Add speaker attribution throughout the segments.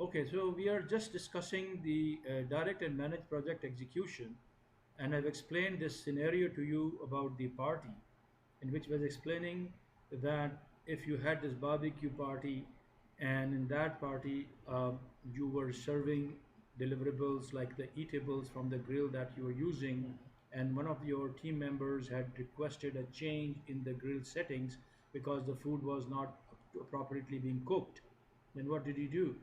Speaker 1: Okay, so we are just discussing the direct and managed project execution, and I've explained this scenario to you about the party, in which was explaining that if you had this barbecue party, and in that party you were serving deliverables like the eatables from the grill that you were using, and one of your team members had requested a change in the grill settings because the food was not appropriately being cooked, then what did you do?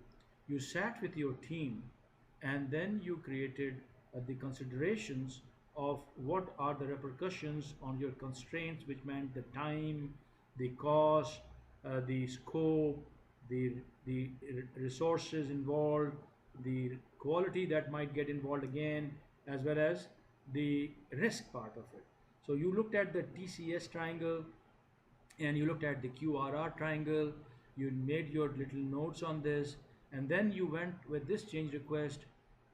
Speaker 1: You sat with your team and then you created the considerations of what are the repercussions on your constraints, which meant the time, the cost, the scope, the resources involved, the quality that might get involved again, as well as the risk part of it. So you looked at the TCS triangle, and you looked at the QRR triangle, you made your little notes on this, and then you went with this change request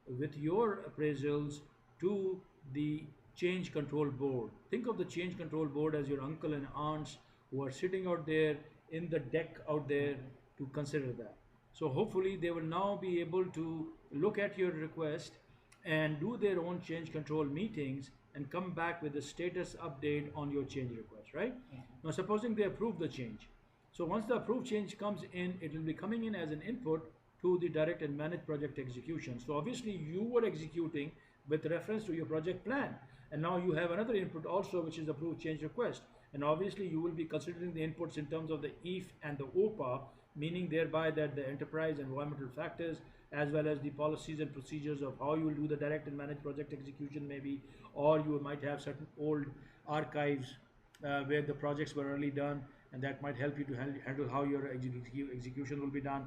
Speaker 1: with your appraisals to the change control board. Think of the change control board as your uncle and aunts who are sitting out there in the deck out there to consider that. So hopefully they will now be able to look at your request and do their own change control meetings and come back with a status update on your change request, right? Now, supposing they approve the change. So once the approved change comes in, it will be coming in as an input to the direct and managed project execution. So obviously you were executing with reference to your project plan. And now you have another input also, which is approved change request. And obviously you will be considering the inputs in terms of the EF and the OPA, meaning thereby that the enterprise environmental factors, as well as the policies and procedures of how you will do the direct and managed project execution maybe, or you might have certain old archives where the projects were early done, and that might help you to handle how your execution will be done.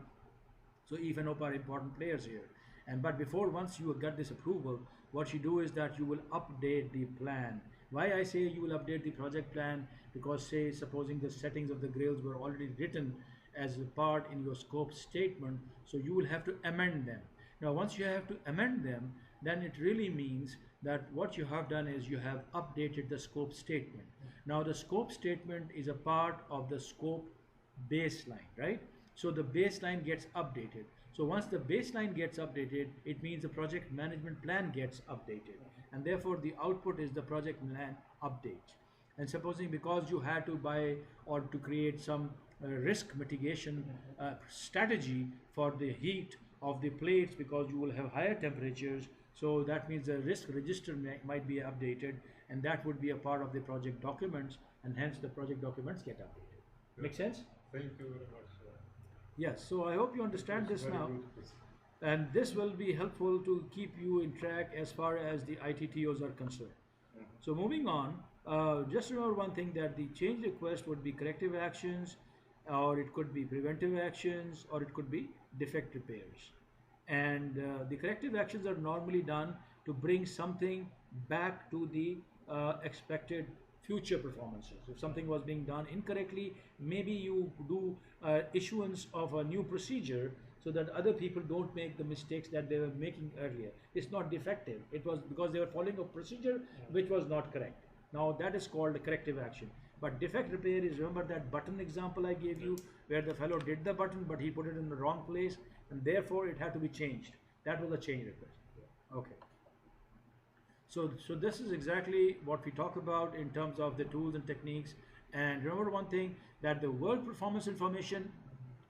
Speaker 1: So EF and OPA are important players here. And but before, once you get this approval, what you do is that you will update the plan. Why I say you will update the project plan? Because say supposing the settings of the grills were already written as a part in your scope statement, so you will have to amend them. Now, once you have to amend them, then it really means that what you have done is you have updated the scope statement. Now, the scope statement is a part of the scope baseline, right? So the baseline gets updated. So once the baseline gets updated, it means the project management plan gets updated, and therefore the output is the project plan update. And supposing because you had to buy or to create some risk mitigation strategy for the heat of the plates because you will have higher temperatures, so that means the risk register might be updated, and that would be a part of the project documents, and hence the project documents get updated.
Speaker 2: Yeah.
Speaker 1: Make sense?
Speaker 2: Thank you very much.
Speaker 1: Yes, so I hope you
Speaker 2: It
Speaker 1: understand
Speaker 2: was
Speaker 1: this
Speaker 2: very
Speaker 1: now,
Speaker 2: good.
Speaker 1: and this will be helpful to keep you in track as far as the ITTOs are concerned. So moving on, just remember one thing, that the change request would be corrective actions, or it could be preventive actions, or it could be defect repairs. And the corrective actions are normally done to bring something back to the expected future performances. If something was being done incorrectly, maybe you do issuance of a new procedure so that other people don't make the mistakes that they were making earlier. It's not defective. It was because they were following a procedure which was not correct. Now that is called a corrective action. But defect repair is, remember that button example I gave you, where the fellow did the button but he put it in the wrong place, and therefore it had to be changed. That was a change request. Okay. So this is exactly what we talk about in terms of the tools and techniques. And remember one thing, that the work performance information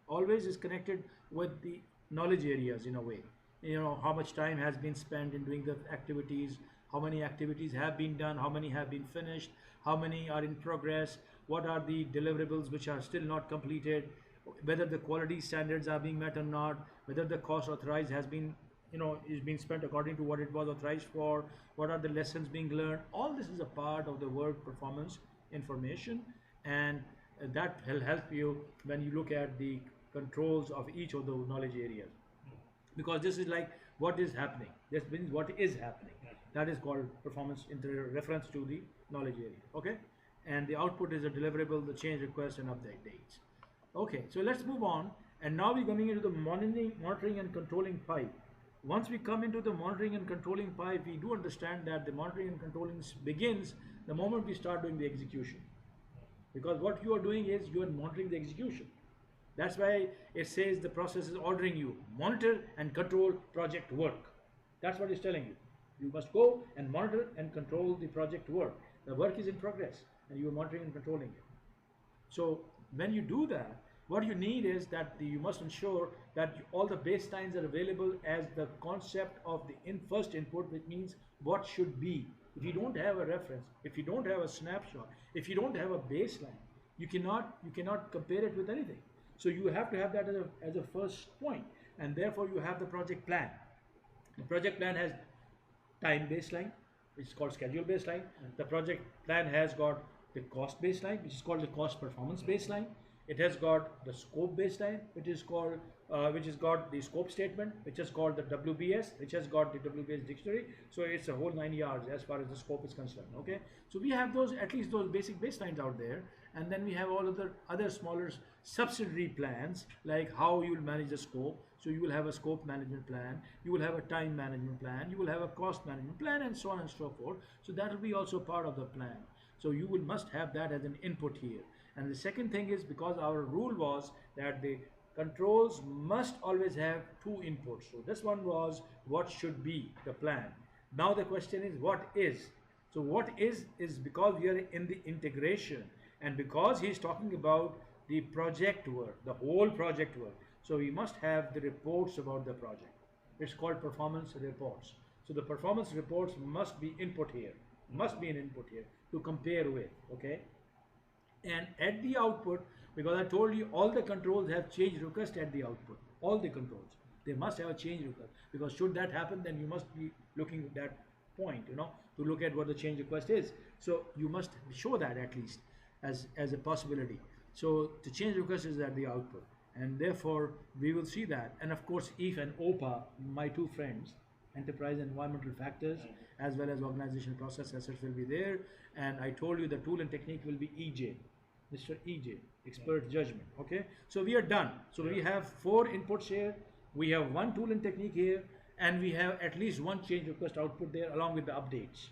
Speaker 1: always is connected with the knowledge areas in a way. You know, how much time has been spent in doing the activities, how many activities have been done, how many have been finished, how many are in progress, what are the deliverables which are still not completed, whether the quality standards are being met or not, whether the cost authorized has been, is being spent according to what it was authorized for, what are the lessons being learned. All this is a part of the work performance information, and that will help you when you look at the controls of each of the knowledge areas, because this is like what is happening. This means what is happening. That is called performance in reference to the knowledge area. Okay, and the output is a deliverable, the change request, and update dates. Okay, so let's move on, and now we're coming into the monitoring and controlling pipe. Once we come into the monitoring and controlling pipe, we do understand that the monitoring and controlling begins the moment we start doing the execution, because what you are doing is you are monitoring the execution. That's why it says the process is ordering you monitor and control project work. That's what it's telling you. You must go and monitor and control the project work. The work is in progress and you are monitoring and controlling it. So when you do that, what you need is that you must ensure that all the baselines are available as the concept of the first input, which means what should be. If you don't have a reference, if you don't have a snapshot, if you don't have a baseline, you cannot compare it with anything. So you have to have that as a first point, and therefore you have the project plan. The project plan has time baseline, which is called schedule baseline. The project plan has got the cost baseline, which is called the cost performance baseline. It has got the scope baseline, which has got the scope statement, which is called the WBS, which has got the WBS dictionary. So it's a whole 9 yards as far as the scope is concerned. Okay, so we have those, at least those basic baselines out there, and then we have all of the other smaller subsidiary plans, like how you will manage the scope. So you will have a scope management plan, you will have a time management plan, you will have a cost management plan, and so on and so forth. So that will be also part of the plan. So you will must have that as an input here. And the second thing is, because our rule was that the controls must always have two inputs. So this one was what should be the plan. Now the question is what is. So what is because we are in the integration, and because he's talking about the project work, the whole project work. So we must have the reports about the project. It's called performance reports. So the performance reports must be input here, must be an input here to compare with, okay? And at the output, because I told you all the controls have change request at the output, all the controls, they must have a change request, because should that happen, then you must be looking at that point, to look at what the change request is. So you must show that at least as a possibility. So the change request is at the output, and therefore we will see that. And of course, if and OPA, my two friends, enterprise environmental factors as well as organizational process assets, will be there. And I told you the tool and technique will be EJ, Mr. EJ, expert judgment. Okay, so we are done. So we have 4 inputs here, we have 1 tool and technique here, and we have at least 1 change request output there along with the updates.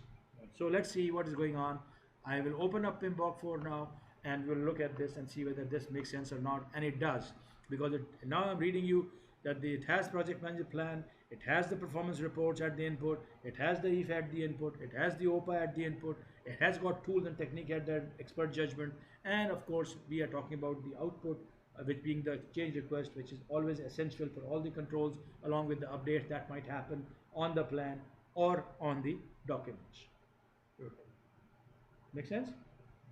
Speaker 1: So let's see what is going on. I will open up PMBOK 4 now, and we'll look at this and see whether this makes sense or not. And it does, because now I'm reading you that it has project manager plan, it has the performance reports at the input, it has the if at the input, it has the OPA at the input, it has got tools and technique at the expert judgment, and of course we are talking about the output, which being the change request, which is always essential for all the controls, along with the updates that might happen on the plan or on the documents.
Speaker 2: Perfect.
Speaker 1: Make sense?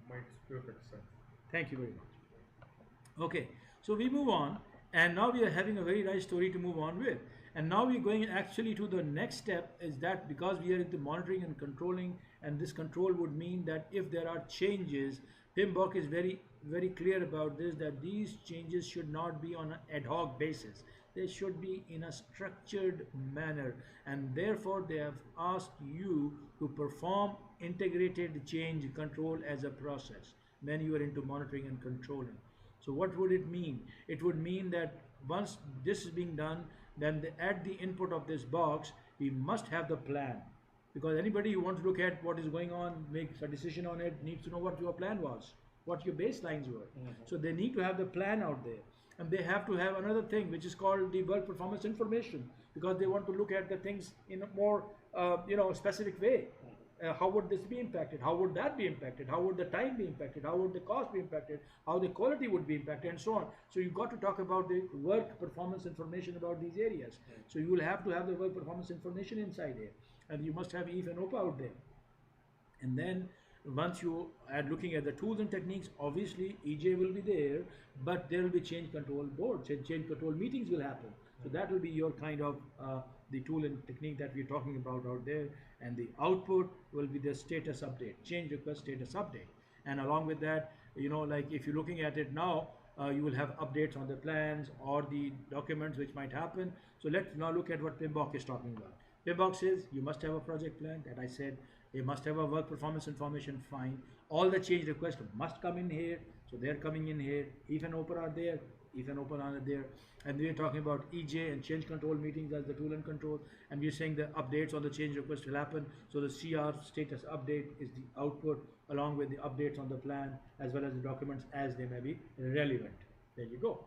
Speaker 2: Makes perfect sense.
Speaker 1: Thank you very much. Okay, so we move on, and now we are having a very nice story to move on with. And now we're going actually to the next step, is that because we are into monitoring and controlling, and this control would mean that if there are changes, PMBOK is very clear about this, that these changes should not be on an ad hoc basis. They should be in a structured manner, and therefore they have asked you to perform integrated change control as a process when you are into monitoring and controlling. So what would it mean? It would mean that once this is being done, then at the input of this box, we must have the plan. Because anybody who wants to look at what is going on, makes a decision on it, needs to know what your plan was, what your baselines were. So they need to have the plan out there. And they have to have another thing, which is called the work performance information, because they want to look at the things in a more specific way. How would this be impacted? How would that be impacted? How would the time be impacted? How would the cost be impacted? How the quality would be impacted, and so on. So you've got to talk about the work performance information about these areas. So you will have to have the work performance information inside here, and you must have if and OPA out there. And then once you are looking at the tools and techniques, obviously EJ will be there, but there will be change control boards, and change control meetings will happen. So that will be your kind of the tool and technique that we're talking about out there. And the output will be the status update, change request status update. And along with that, like if you're looking at it now, you will have updates on the plans or the documents which might happen. So let's now look at what PMBOK is talking about. PMBOK says you must have a project plan, that I said. You must have a work performance information, fine. All the change requests must come in here, so they're coming in here. If and OPA are there, if and OPA are there. And we're talking about EJ and change control meetings as the tool and control. And we're saying the updates on the change request will happen. So the CR status update is the output, along with the updates on the plan as well as the documents as they may be relevant. There you go.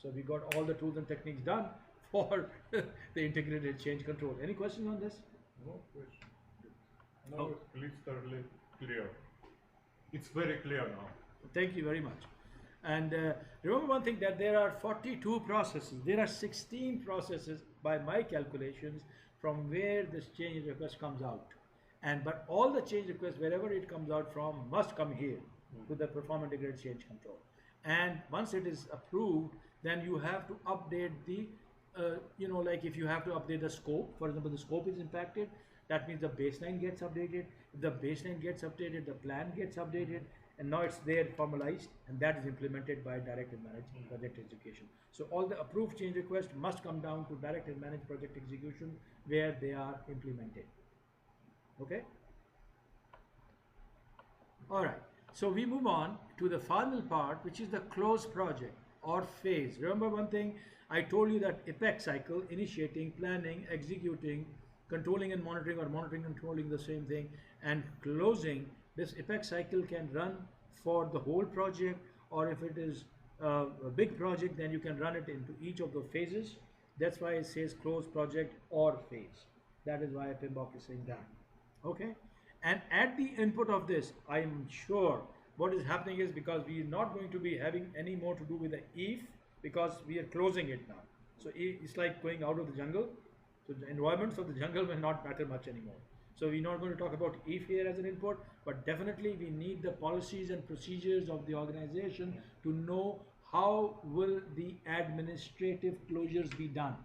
Speaker 1: So we got all the tools and techniques done for the integrated change control. Any questions on this?
Speaker 2: No question. Now
Speaker 1: Oh,
Speaker 2: it's crystal clear. It's very clear now.
Speaker 1: thank you very much. And remember one thing, that there are 42 processes. There are 16 processes by my calculations from where this change request comes out. And but all the change requests, wherever it comes out from, must come here to the perform integrated change control. And once it is approved, then you have to update the, like if you have to update the scope, for example, the scope is impacted, that means the baseline gets updated. If the baseline gets updated, the plan gets updated, and now it's there formalized, and that is implemented by direct and managed project execution. So all the approved change requests must come down to direct and managed project execution where they are implemented. Okay? All right. So we move on to the final part, which is the close project or phase. Remember one thing, I told you that epoch cycle, initiating, planning, executing, controlling and monitoring, or monitoring and controlling the same thing, and closing. This epoch cycle can run for the whole project, or if it is a big project, then you can run it into each of the phases. That's why it says close project or phase. That is why PMBOK is saying that. Okay, and at the input of this, I am sure what is happening is, because we are not going to be having any more to do with the if, because we are closing it now. So it's like going out of the jungle. So the environments of the jungle will not matter much anymore. So we're not going to talk about if here as an input, but definitely we need the policies and procedures of the organization to know how will the administrative closures be done.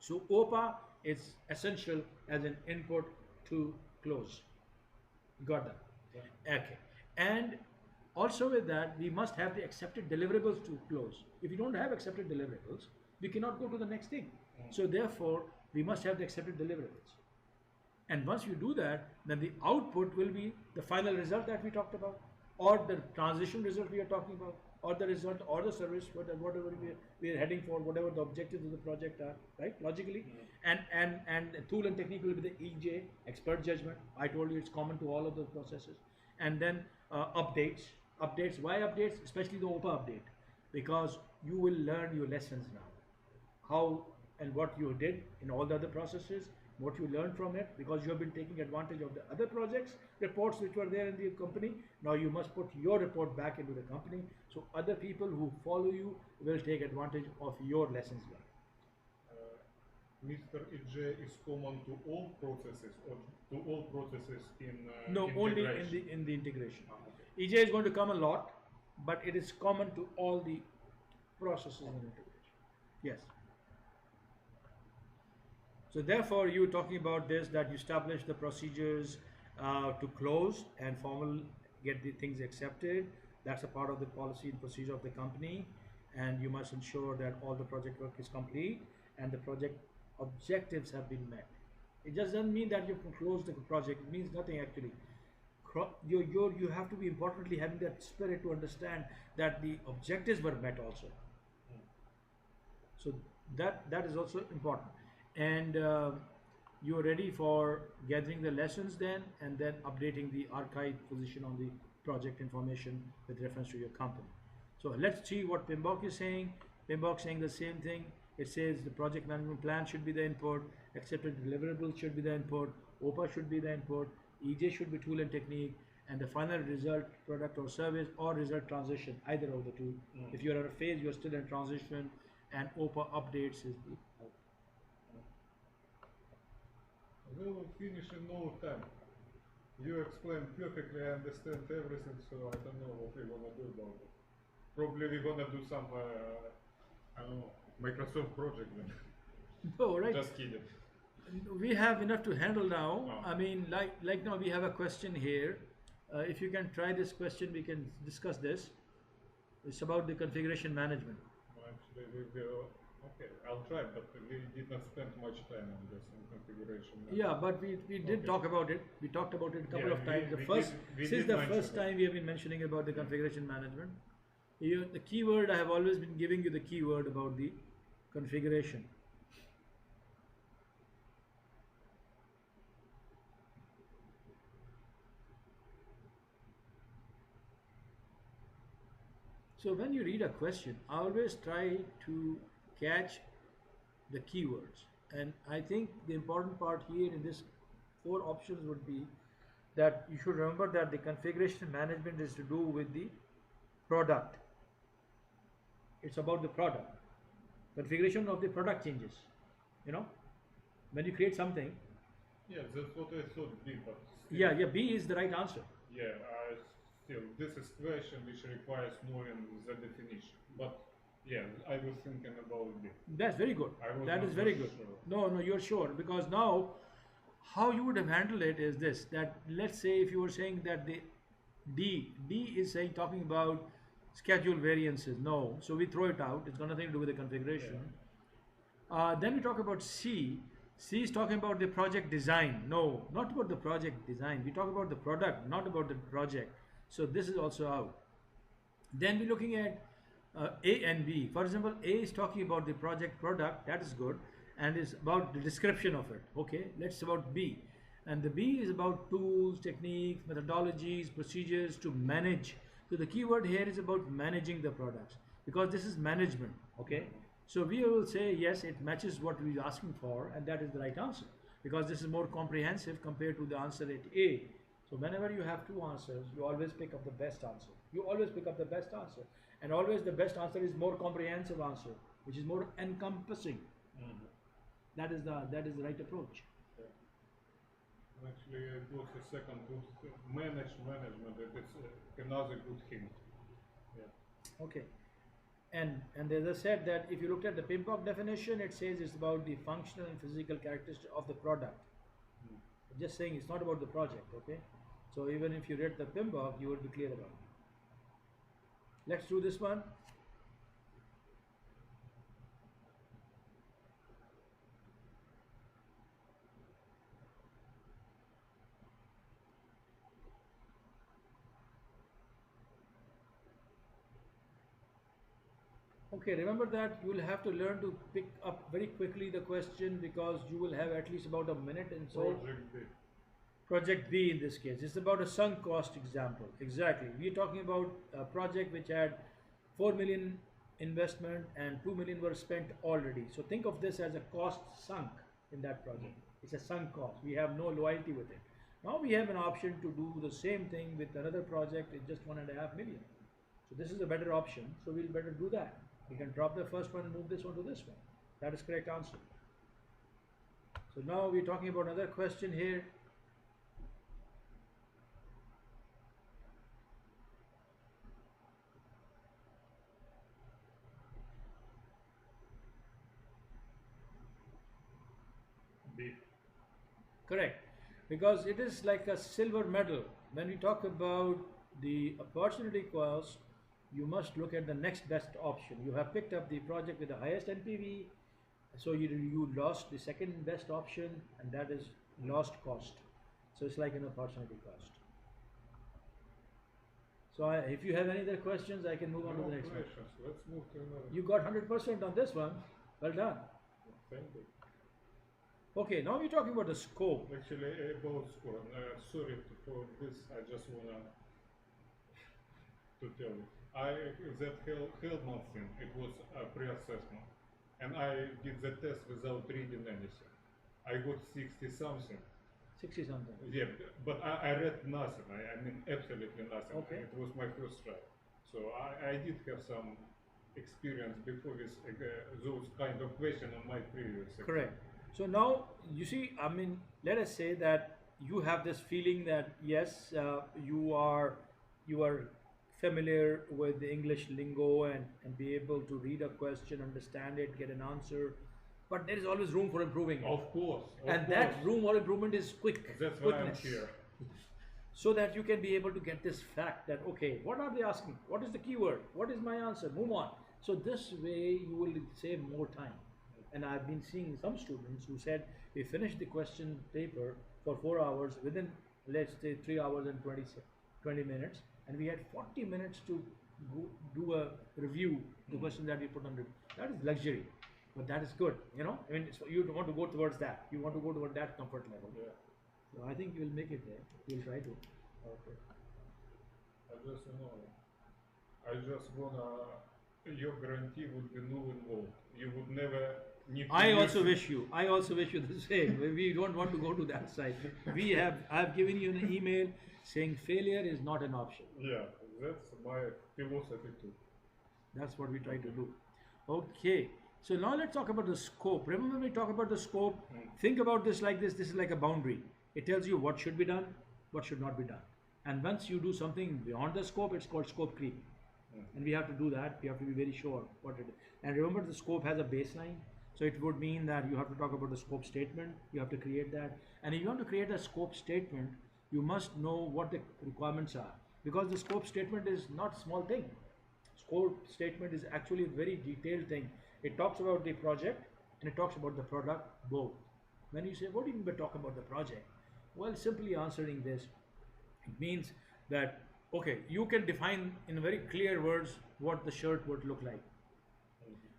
Speaker 1: So OPA is essential as an input to close. Got that?
Speaker 2: Yeah.
Speaker 1: Okay. And also with that, we must have the accepted deliverables to close. If we don't have accepted deliverables, we cannot go to the next thing. So therefore, we must have the accepted deliverables. And once you do that, then the output will be the final result that we talked about, or the transition result we are talking about, or the result, or the service, whatever we are heading for, whatever the objectives of the project are, right? Logically, and the tool and technique will be the EJ, expert judgment. I told you it's common to all of those processes, and then updates. Updates. Why updates? Especially the OPA update, because you will learn your lessons now, how and what you did in all the other processes, what you learned from it, because you have been taking advantage of the other projects, reports which were there in the company. Now you must put your report back into the company, so other people who follow you will take advantage of your lessons learned.
Speaker 2: Mr. EJ is common to all processes or to all processes in
Speaker 1: No, only
Speaker 2: integration?
Speaker 1: in the integration.
Speaker 2: Okay.
Speaker 1: EJ is going to come a lot, but it is common to all the processes in integration. Yes. So therefore, you were talking about this, that you establish the procedures to close and formal get the things accepted. That's a part of the policy and procedure of the company, and you must ensure that all the project work is complete and the project objectives have been met. It just doesn't mean that you can close the project. It means nothing actually. You have to be importantly having that spirit to understand that the objectives were met also. So that is also important, and you're ready for gathering the lessons then, and then updating the archive position on the project information with reference to your company. So let's see what PMBOK is saying. PMBOK saying the same thing. It says the project management plan should be the input, accepted deliverables should be the input, OPA should be the input, EJ should be tool and technique, and the final result, product or service, or result transition, either of the two. If you're at a phase, you're still in transition, and OPA updates is the
Speaker 2: We will finish in no time. You explained perfectly, I understand everything, so I don't know what we're gonna do about it. Probably we're gonna do some, I don't know, Microsoft project then.
Speaker 1: no, right?
Speaker 2: Just kidding.
Speaker 1: We have enough to handle now.
Speaker 2: Oh.
Speaker 1: I mean, like now we have a question here. If you can try this question, we can discuss this. It's about the configuration management.
Speaker 2: Actually, okay, I'll try, but we did not spend much time on this in configuration.
Speaker 1: Yeah, but we did
Speaker 2: Okay.
Speaker 1: talk about it. We talked about it a couple
Speaker 2: Yeah,
Speaker 1: of times.
Speaker 2: we
Speaker 1: Since
Speaker 2: did
Speaker 1: the
Speaker 2: mention
Speaker 1: first
Speaker 2: it.
Speaker 1: time we have been mentioning about the configuration management. The keyword, I have always been giving you the keyword about the configuration. So when you read a question, always try to catch the keywords. And I think the important part here in this four options would be that you should remember that the configuration management is to do with the product. It's about the product. Configuration of the product changes. You know, when you create something,
Speaker 2: Yeah, that's what I thought B, but still,
Speaker 1: yeah, B is the right answer.
Speaker 2: yeah, still, this is question which requires knowing the definition. But yeah, I was thinking about B.
Speaker 1: That's very good.
Speaker 2: I was
Speaker 1: That
Speaker 2: not
Speaker 1: is very
Speaker 2: so
Speaker 1: good.
Speaker 2: sure.
Speaker 1: No, you're sure because now how you would have handled it is this: that let's say if you were saying that the D is saying talking about schedule variances. No, so we throw it out. It's got nothing to do with the
Speaker 2: Yeah.
Speaker 1: configuration. Then we talk about C. C is talking about the project design. No, not about the project design. We talk about the product, not about the project. So this is also out. Then we're looking at A and B. For example, A is talking about the project product, that is good, and is about the description of it. Okay, let's about B. And the B is about tools, techniques, methodologies, procedures to manage. So the keyword here is about managing the products because this is management. Okay, so we will say yes, it matches what we're asking for, and that is the right answer because this is more comprehensive compared to the answer at A. So whenever you have two answers, you always pick up the best answer. You always pick up the best answer. And always the best answer is more comprehensive answer, which is more encompassing.
Speaker 2: Mhm.
Speaker 1: That is the right approach.
Speaker 2: Yeah. Actually, it was a second good management. It is another good hint. Yeah.
Speaker 1: Okay. And as I said that if you looked at the PIMPOC definition, it says it's about the functional and physical characteristics of the product.
Speaker 2: Mm.
Speaker 1: I'm just saying it's not about the project, okay? So even if you read the PIMPOC, you will be clear about it. Let's do this one. Okay, remember that you will have to learn to pick up very quickly the question because you will have at least about a minute and so
Speaker 2: Project B.
Speaker 1: project B in this case. It's about a sunk cost example. Exactly. We're talking about a project which had 4 million investment and 2 million were spent already. So think of this as a cost sunk in that project. It's a sunk cost. We have no loyalty with it. Now we have an option to do the same thing with another project with just 1.5 million. So this is a better option. So we'll better do that. We can drop the first one and move this one to this one. That is correct answer. So now we're talking about another question here.
Speaker 2: B.
Speaker 1: Correct. Because it is like a silver medal. When we talk about the opportunity cost, you must look at the next best option. You have picked up the project with the highest NPV, so you lost the second best option, and that is lost cost. So it's like an opportunity cost. So if you have any other questions, I can move on to
Speaker 2: No
Speaker 1: the next one.
Speaker 2: questions. Let's move to another.
Speaker 1: You got 100% on this one. Well done.
Speaker 2: Thank you.
Speaker 1: Okay, now we're talking about the scope.
Speaker 2: Actually, about score. Sorry for this. I just wanna to tell you. That Hellman thing. It was a pre-assessment, and I did the test without reading anything. I got 60 something.
Speaker 1: 60 something.
Speaker 2: Yeah, but I read nothing. I mean, absolutely nothing.
Speaker 1: Okay.
Speaker 2: It was my first try, so I did have some experience before with those kind of questions on my previous exam.
Speaker 1: Correct. So now you see, I mean, let us say that you have this feeling that yes, you are familiar with the English lingo and be able to read a question, understand it, get an answer, but there is always room for improving it.
Speaker 2: Of course,
Speaker 1: And that room for improvement is
Speaker 2: That's why I'm
Speaker 1: quickness.
Speaker 2: here.
Speaker 1: So that you can be able to get this fact that okay, what are they asking? What is the keyword? What is my answer? Move on. So this way you will save more time. And I've been seeing some students who said we finished the question paper for 4 hours within let's say 3 hours and 20 minutes, and we had 40 minutes to do a review the question that we put on review. That is luxury, but that is good. You know, I mean, you want to go towards that. You want to go toward that comfort level.
Speaker 2: Yeah,
Speaker 1: So I think you will make it there. You'll try to.
Speaker 2: okay. I just know. I just wanna your guarantee would be null and void. You would never need to
Speaker 1: I
Speaker 2: use
Speaker 1: also
Speaker 2: it.
Speaker 1: wish you. I also wish you the same. We don't want to go to that side. We have. I have given you an email saying failure is not an option.
Speaker 2: Yeah, that's my philosophy too.
Speaker 1: That's what we try to
Speaker 2: Okay.
Speaker 1: do. Okay. So now let's talk about the scope. Remember when we talk about the scope,
Speaker 2: Mm.
Speaker 1: think about this like this. This is like a boundary. It tells you what should be done, what should not be done. And once you do something beyond the scope, it's called scope creep. And we have to do that. We have to be very sure what it is. And remember, the scope has a baseline. So it would mean that you have to talk about the scope statement. You have to create that. And if you want to create a scope statement, you must know what the requirements are. Because the scope statement is not a small thing. Scope statement is actually a very detailed thing. It talks about the project and it talks about the product both. When you say, what do you mean by talk about the project? Well, simply answering this, it means that, okay, you can define in very clear words what the shirt would look like.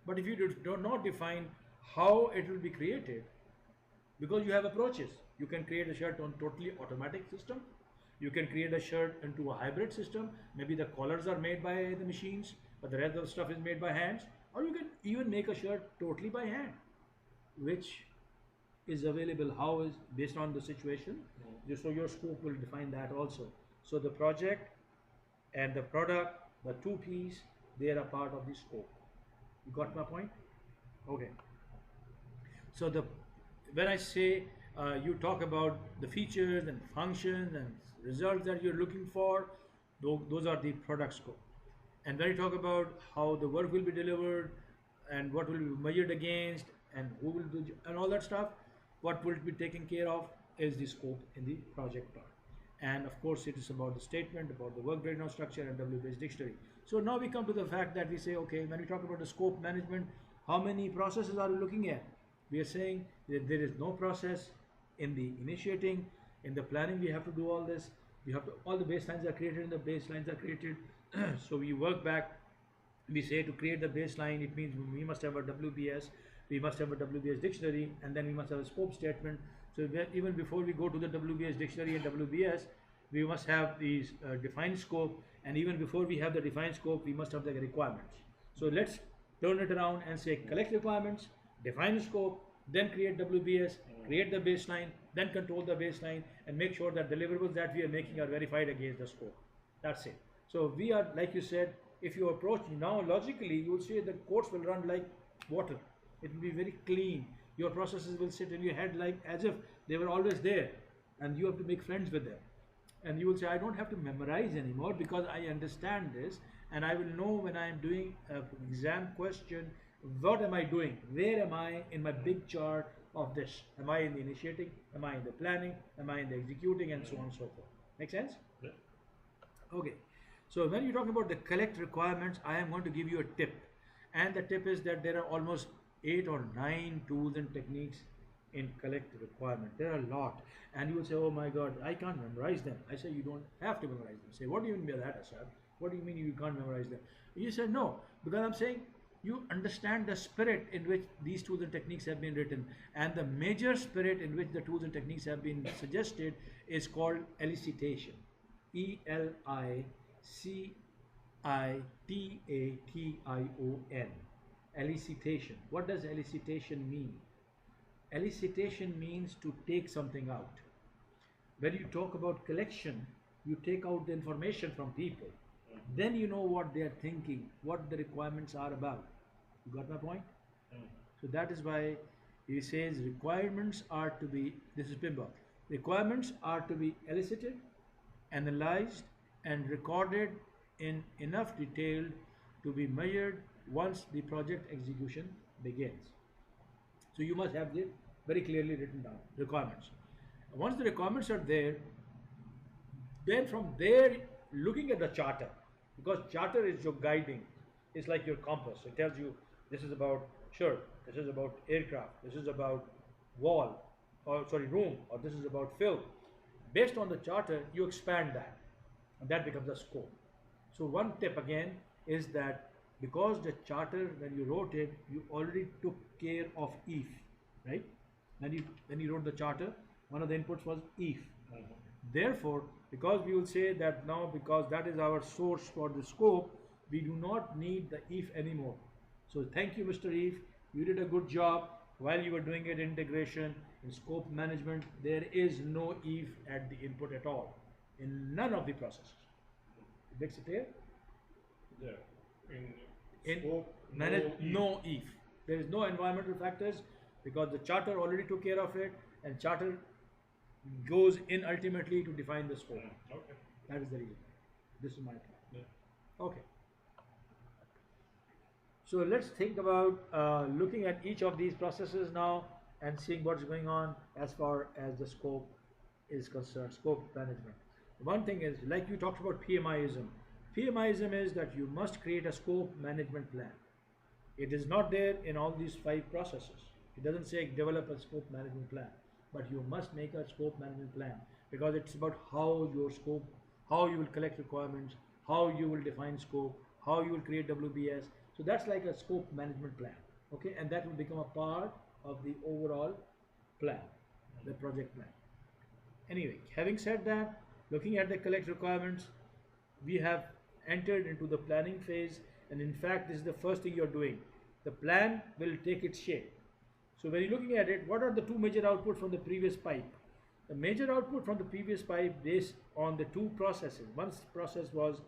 Speaker 1: But if you do not define how it will be created, because you have approaches, you can create a shirt on totally automatic system. You can create a shirt into a hybrid system. Maybe the collars are made by the machines, but the rest of the stuff is made by hands. Or you can even make a shirt totally by hand, which is available how is based on the situation. So your scope will define that also. So the project and the product, the two piece, they are a part of the scope. You got my point? Okay. So the when I say you talk about the features and functions and results that you're looking for, those are the product scope. And when you talk about how the work will be delivered and what will be measured against and who will do and all that stuff, what will be taken care of is the scope in the project part. And of course, it is about the statement, about the work breakdown structure, and W-based dictionary. So now we come to the fact that we say, okay, when we talk about the scope management, how many processes are we looking at? We are saying that there is no process in the initiating, in the planning. We have to do all this. We have to all the baselines are created, and the baselines are created. So we work back. We say to create the baseline, it means we must have a WBS, we must have a WBS dictionary, and then we must have a scope statement. So even before we go to the WBS dictionary and WBS, we must have these defined scope, and even before we have the defined scope, we must have the requirements. So let's turn it around and say collect requirements, define the scope, then create WBS, create the baseline, then control the baseline, and make sure that deliverables that we are making are verified against the scope. That's it. So we are, like you said, if you approach now logically, you will see the codes will run like water. It will be very clean. Your processes will sit in your head like as if they were always there, and you have to make friends with them. And you will say, I don't have to memorize anymore because I understand this, and I will know when I am doing an exam question, what am I doing? Where am I in my big chart of this? Am I in the initiating? Am I in the planning? Am I in the executing? And so on and so forth. Make sense?
Speaker 2: Yeah.
Speaker 1: Okay, so when you talk about the collect requirements, I am going to give you a tip. And the tip is that there are almost 8 or 9 tools and techniques in collect requirement. There are a lot. And you will say, oh my God, I can't memorize them. I say, you don't have to memorize them. Say, what do you mean by that, Asad? What do you mean you can't memorize them? You say, no, because I'm saying you understand the spirit in which these tools and techniques have been written. And the major spirit in which the tools and techniques have been suggested is called elicitation. Elicitation. Elicitation. What does elicitation mean? Elicitation means to take something out. When you talk about collection, you take out the information from people. Then you know what they are thinking, what the requirements are about. You got my point? So that is why he says requirements are to be, this is Pimba, requirements are to be elicited, analyzed, and recorded in enough detail to be measured once the project execution begins. So you must have the very clearly written down requirements. Once the requirements are there, then from there, looking at the charter, because charter is your guiding, it's like your compass. It tells you this is about shirt, this is about aircraft, this is about wall, or sorry, room, or this is about film. Based on the charter, you expand that, and that becomes a scope. So one tip again is that because the charter, when you wrote it, you already took care of if, right? When you wrote the charter, one of the inputs was if. Therefore, because we will say that now because that is our source for the scope, We do not need the if anymore. So thank you, Mr. If. You did a good job while you were doing it integration in scope management. There is no if at the input at all in none of the processes. It makes it clear?
Speaker 2: Yeah. In
Speaker 1: In
Speaker 2: scope,
Speaker 1: manage
Speaker 2: no
Speaker 1: no if. There is no environmental factors because the charter already took care of it, and charter goes in ultimately to define the scope.
Speaker 2: Okay.
Speaker 1: That is the reason. This is my point.
Speaker 2: Yeah.
Speaker 1: Okay. So let's think about looking at each of these processes now and seeing what's going on as far as the scope is concerned, scope management. One thing is, like you talked about PMIism. PMIism is that you must create a scope management plan. It is not there in all these 5 processes. It doesn't say develop a scope management plan, but you must make a scope management plan because it's about how your scope, how you will collect requirements, how you will define scope, how you will create WBS. So that's like a scope management plan, okay? And that will become a part of the overall plan, the project plan. Anyway, having said that, looking at the collect requirements, we have entered into the planning phase, and in fact this is the first thing you're doing. The plan will take its shape. So when you're looking at it, what are the 2 major outputs from the previous pipe? The major output from the previous pipe based on the 2 processes. One process was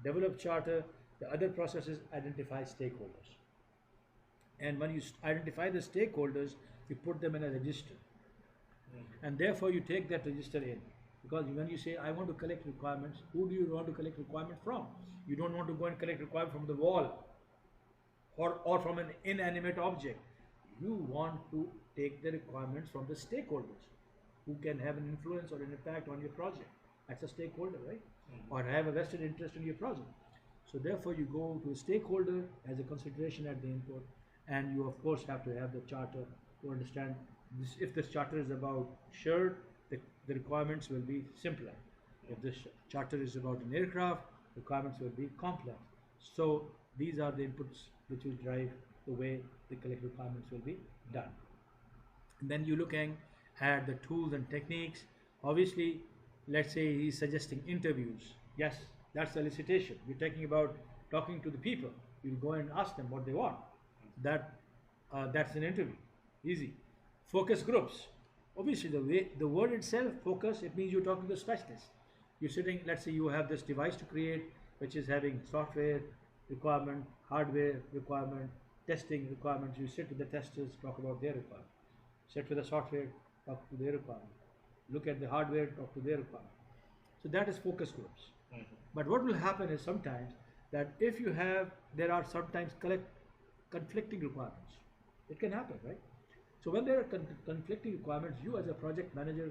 Speaker 1: develop charter, the other process is identify stakeholders. And when you identify the stakeholders, you put them in a register, and therefore you take that register in, because when you say I want to collect requirements, who do you want to collect requirement from? You don't want to go and collect requirement from the wall or from an inanimate object. You want to take the requirements from the stakeholders who can have an influence or an impact on your project. That's a stakeholder, right? Or have a vested interest in your project. So therefore you go to a stakeholder as a consideration at the input, and you of course have to have the charter to understand this. If this charter is about shirt, the requirements will be simpler. If this charter is about an aircraft, requirements will be complex. So these are the inputs which will drive the way the collect requirements will be done. And then you're looking at the tools and techniques. Obviously, let's say he's suggesting interviews. Yes, that's elicitation. We're talking about talking to the people. You go and ask them what they want. That's an interview. Easy. Focus groups. Obviously, the word itself, focus, it means you're talking to specialists. You're sitting, let's say you have this device to create, which is having software requirement, hardware requirement, testing requirements. You sit with the testers, talk about their requirement. Sit with the software, talk to their requirement. Look at the hardware, talk to their requirement. So that is focus groups. But what will happen is sometimes that if you have, there are sometimes conflicting requirements. It can happen, right? So when there are conflicting requirements, you as a project manager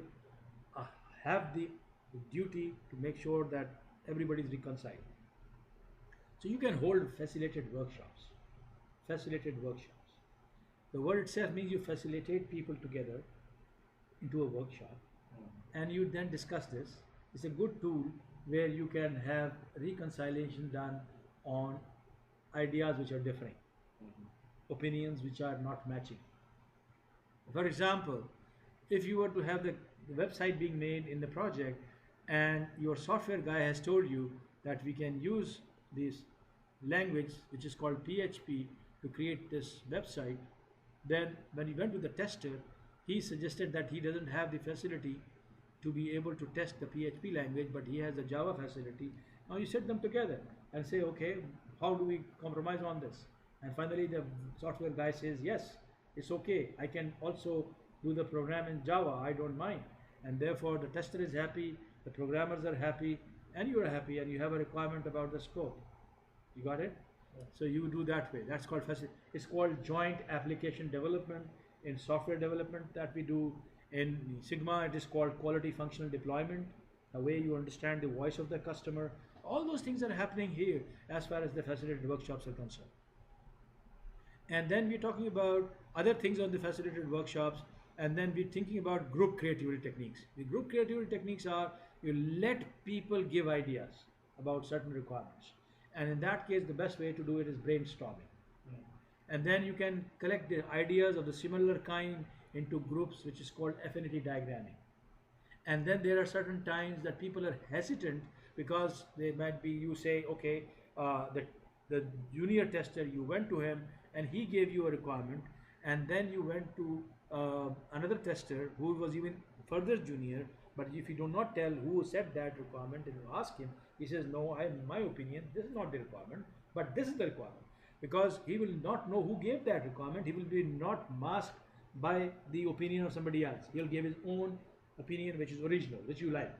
Speaker 1: uh, have the duty to make sure that everybody is reconciled. So you can hold facilitated workshops. Facilitated workshops. The word itself means you facilitate people together into a workshop, and you then discuss this. It's a good tool where you can have reconciliation done on ideas which are differing, opinions which are not matching. For example, if you were to have the website being made in the project, and your software guy has told you that we can use this language which is called PHP to create this website, then when he went to the tester, he suggested that he doesn't have the facility to be able to test the PHP language, but he has a Java facility. Now you set them together and say, okay, how do we compromise on this? And finally the software guy says, yes, it's okay, I can also do the program in Java, I don't mind. And therefore the tester is happy, the programmers are happy, and you are happy, and you have a requirement about the scope. You got it? Yeah. So you do that way. That's called it's called joint application development. In software development that we do in Sigma, it is called quality functional deployment, the way you understand the voice of the customer. All those things are happening here as far as the facilitated workshops are concerned. And then we're talking about other things on the facilitated workshops, and then we're thinking about group creativity techniques. The group creativity techniques are you let people give ideas about certain requirements. And in that case, the best way to do it is brainstorming. And then you can collect the ideas of the similar kind into groups, which is called affinity diagramming. And then there are certain times that people are hesitant because they might be, you say, okay, the the junior tester, you went to him and he gave you a requirement, and then you went to another tester who was even further junior. But if you do not tell who set that requirement and you ask him, he says, no, I, in my opinion, this is not the requirement, but this is the requirement. Because he will not know who gave that requirement, he will be not masked by the opinion of somebody else. He'll give his own opinion, which is original, which you like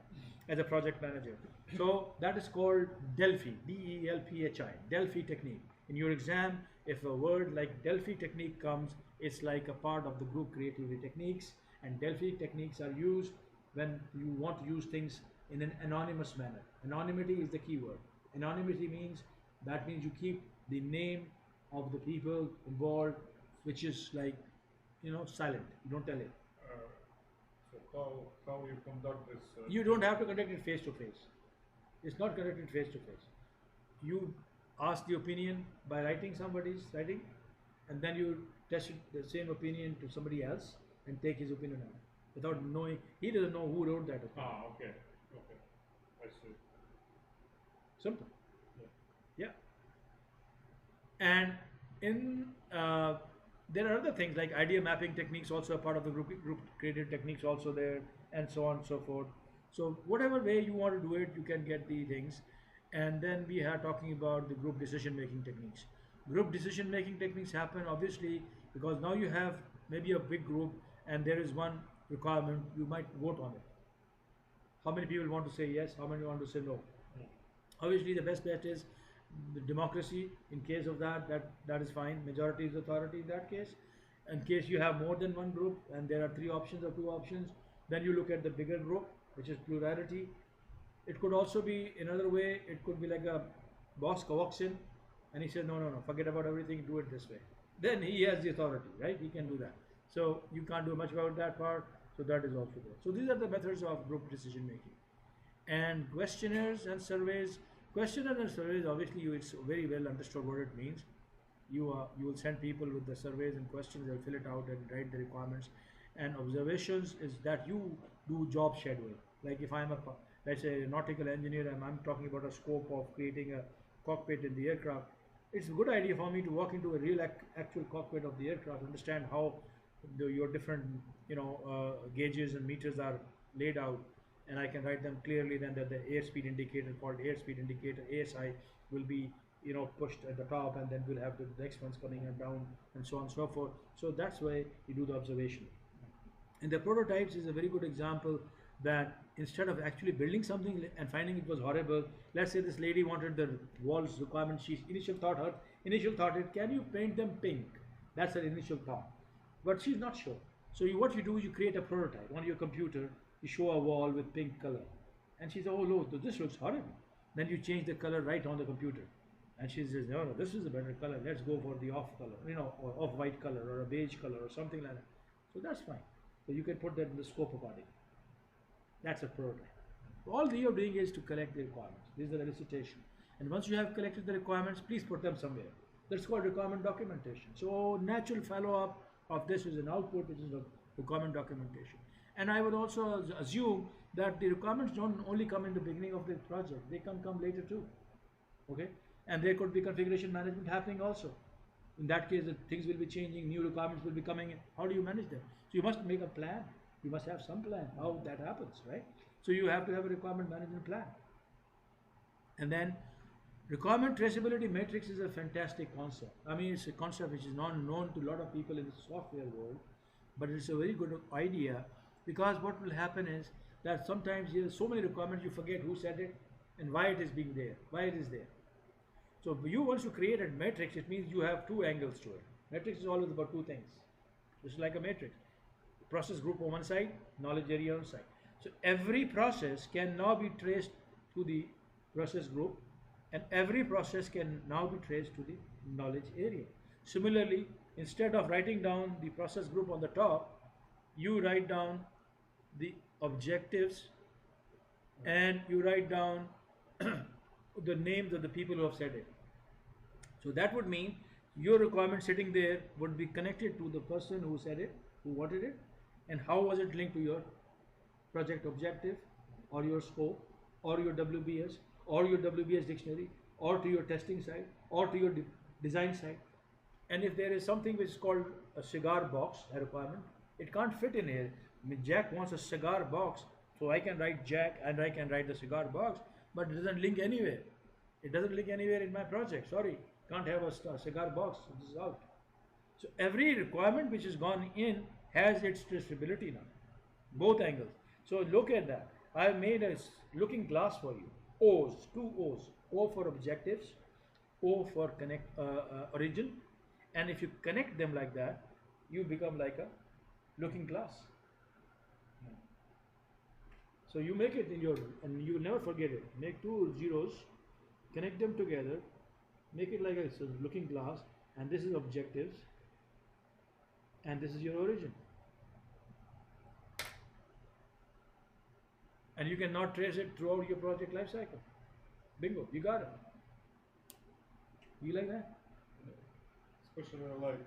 Speaker 1: as a project manager. So that is called Delphi, Delphi, Delphi technique. In your exam, if a word like Delphi technique comes, it's like a part of the group creativity techniques, and Delphi techniques are used when you want to use things in an anonymous manner. Anonymity is the key word. Anonymity means, that means you keep the name of the people involved, which is like, silent. You don't tell it.
Speaker 2: Uh, so how you conduct this?
Speaker 1: You don't have to conduct it face to face. It's not conducted face to face. You ask the opinion by writing somebody's writing, and then you test the same opinion to somebody else and take his opinion on it without knowing. He doesn't know who wrote that opinion.
Speaker 2: Okay, okay, I see.
Speaker 1: Simple.
Speaker 2: Yeah.
Speaker 1: Yeah. And in there are other things like idea mapping techniques, also a part of the group creative techniques also there, and so on and so forth. So whatever way you want to do it, you can get the things. And then we are talking about the group decision making techniques. Group decision making techniques happen obviously because now you have maybe a big group and there is one requirement, you might vote on it. How many people want to say yes, how many want to say no?
Speaker 2: Mm.
Speaker 1: Obviously the best bet is the democracy. In case of that is fine, majority is authority in that case. In case you have more than one group and there are three options or two options, then you look at the bigger group, which is plurality. It could also be another way, it could be like a boss walks in and he says, no, no, no, forget about everything, do it this way. Then he has the authority, right? He can do that. So you can't do much about that part, so that is also there. So these are the methods of group decision making. And questionnaires and surveys. Questionnaires and surveys, obviously it's very well understood what it means. You will send people with the surveys and questions, they'll fill it out and write the requirements. And observations is that you do job scheduling. Like if I'm a, let's say, a nautical engineer and I'm talking about a scope of creating a cockpit in the aircraft, it's a good idea for me to walk into a real actual cockpit of the aircraft, understand how your different gauges and meters are laid out, and I can write them clearly. Then that the airspeed indicator called airspeed indicator ASI will be pushed at the top, and then we'll have the next ones coming and down, and so on and so forth. So that's why you do the observation. And the prototypes is a very good example that instead of actually building something and finding it was horrible, let's say this lady wanted the walls requirement. She initial thought it, can you paint them pink? That's her initial thought, but she's not sure. So what you do is you create a prototype on your computer. You show a wall with pink color, and she says, "Oh no, this looks horrible." Then you change the color right on the computer, and she says, "No, no, this is a better color. Let's go for the off color, or off white color, or a beige color, or something like that." So that's fine. So you can put that in the scope accordingly. That's a prototype. All you're doing is to collect the requirements. This is the elicitation. And once you have collected the requirements, please put them somewhere. That's called requirement documentation. So natural follow-up of this is an output, which is the requirement documentation. And I would also assume that the requirements don't only come in the beginning of the project. They can come later too. Okay? And there could be configuration management happening also. In that case, the things will be changing, new requirements will be coming in. How do you manage them? So you must make a plan. You must have some plan how that happens, right? So you have to have a requirement management plan. And then requirement traceability matrix is a fantastic concept. I mean, it's a concept which is not known to a lot of people in the software world, but it's a very good idea, because what will happen is that sometimes there are so many requirements you forget who said it and why it is being there, why it is there. So you once you create a matrix, it means you have two angles to it. Matrix is always about two things. It's like a matrix. Process group on one side, knowledge area on the side. So every process can now be traced to the process group, and every process can now be traced to the knowledge area. Similarly, instead of writing down the process group on the top, you write down the objectives and you write down the names of the people who have said it. So that would mean your requirement sitting there would be connected to the person who said it, who wanted it, and how was it linked to your project objective or your scope or your WBS or your WBS dictionary or to your testing site or to your design side. And if there is something which is called a cigar box, a requirement, it can't fit in here. I mean, Jack wants a cigar box, so I can write Jack and I can write the cigar box, but it doesn't link anywhere. It doesn't link anywhere in my project. Sorry, can't have a cigar box. This is out. So every requirement which has gone in has its traceability now, both angles. So look at that. I have made a looking glass for you. O's, two O's. O for objectives, O for connect origin, and if you connect them like that, you become like a looking glass. So you make it in your, and you will never forget it. Make two zeros, connect them together, make it like a looking glass, and this is objectives, and this is your origin. And you can now trace it throughout your project life cycle. Bingo, you got it. You like that?
Speaker 2: Especially like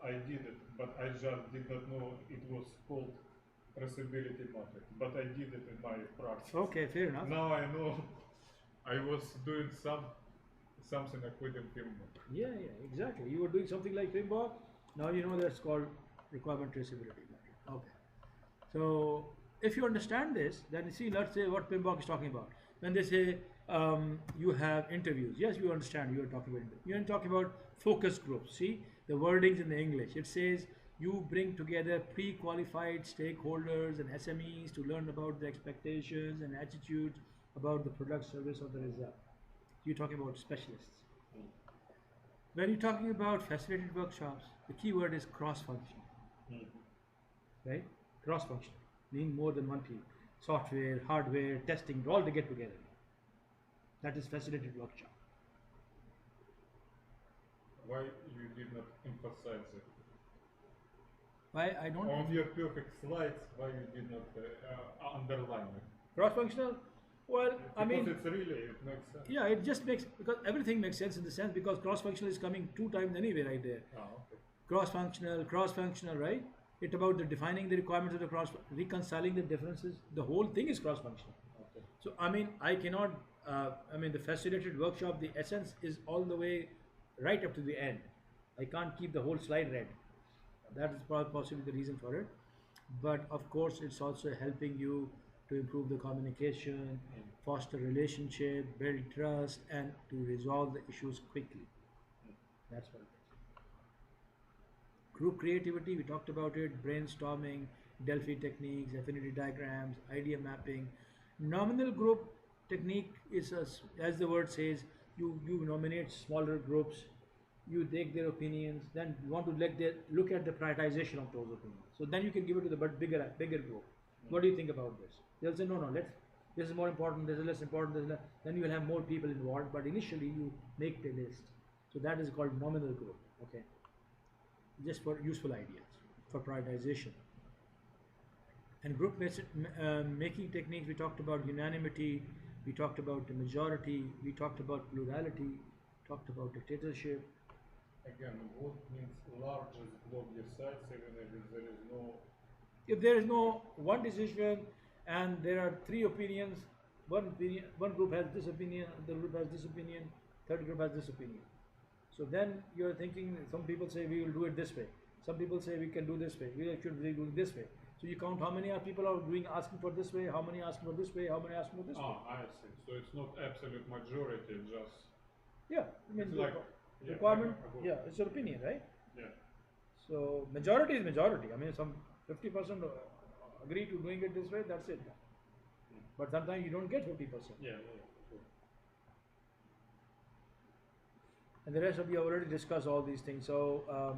Speaker 2: I did it, but I just did not know it was called traceability matrix. But I did it in my practice.
Speaker 1: Okay, fair enough.
Speaker 2: Now I know. I was doing something like within framework.
Speaker 1: Yeah, exactly. You were doing something like PIMBOK. Now you know that's called requirement traceability matrix. Okay. So if you understand this, then see, let's say what PIMBOK is talking about. When they say you have interviews, yes, you understand. You are talking about interviews. You are talking about focus groups. See the wordings in the English. It says you bring together pre-qualified stakeholders and SMEs to learn about the expectations and attitudes about the product, service, or the result. You're talking about specialists. When you're talking about facilitated workshops, the key word is cross-functional. Right? Cross-functional, meaning more than one team. Software, hardware, testing, all to get together. That is facilitated workshop.
Speaker 2: Why you did not emphasize it?
Speaker 1: Why I don't?
Speaker 2: On your perfect slides, why you did not underline it?
Speaker 1: Cross-functional? Well,
Speaker 2: Because
Speaker 1: I mean,
Speaker 2: it's really, it makes sense.
Speaker 1: yeah, it just makes, because everything makes sense in the sense because cross-functional is coming 2 times anyway right there.
Speaker 2: Ah, okay.
Speaker 1: Cross-functional, right? It's about the defining the requirements of the reconciling the differences. The whole thing is cross-functional.
Speaker 2: Okay.
Speaker 1: So, I mean, I cannot, the facilitated workshop, the essence is all the way right up to the end. I can't keep the whole slide read. That is possibly the reason for it. But of course, it's also helping you to improve the communication, foster relationship, build trust, and to resolve the issues quickly. That's what it is. Group creativity, we talked about it, brainstorming, Delphi techniques, affinity diagrams, idea mapping. Nominal group technique is, as the word says, you nominate smaller groups, you take their opinions, then you want to look at the prioritization of those opinions. So then you can give it to the bigger group. What do you think about this? They'll say, no, this is more important, this is less important, this is less. Then you will have more people involved, but initially you make the list. So that is called nominal group, okay? Just for useful ideas, for prioritization. And group making techniques, we talked about unanimity, we talked about the majority, we talked about plurality, talked about dictatorship.
Speaker 2: Again, what means largest block decides even if there is no...
Speaker 1: If there is no one decision and there are 3 opinions, one group has this opinion, the group has this opinion, third group has this opinion. So then you're thinking, some people say we will do it this way. Some people say we can do this way. We should be doing this way. So you count how many people are asking for this way, how many asking for this way, how many asking for this way.
Speaker 2: Ah, I see. So it's not absolute majority, just...
Speaker 1: Yeah, I mean,
Speaker 2: It's like...
Speaker 1: requirement,
Speaker 2: like
Speaker 1: yeah, it's your opinion, right?
Speaker 2: Yeah.
Speaker 1: So majority is majority. I mean, some 50% agree to doing it this way, that's it. But sometimes you don't get 50%.
Speaker 2: Yeah.
Speaker 1: And the rest of you have already discussed all these things. So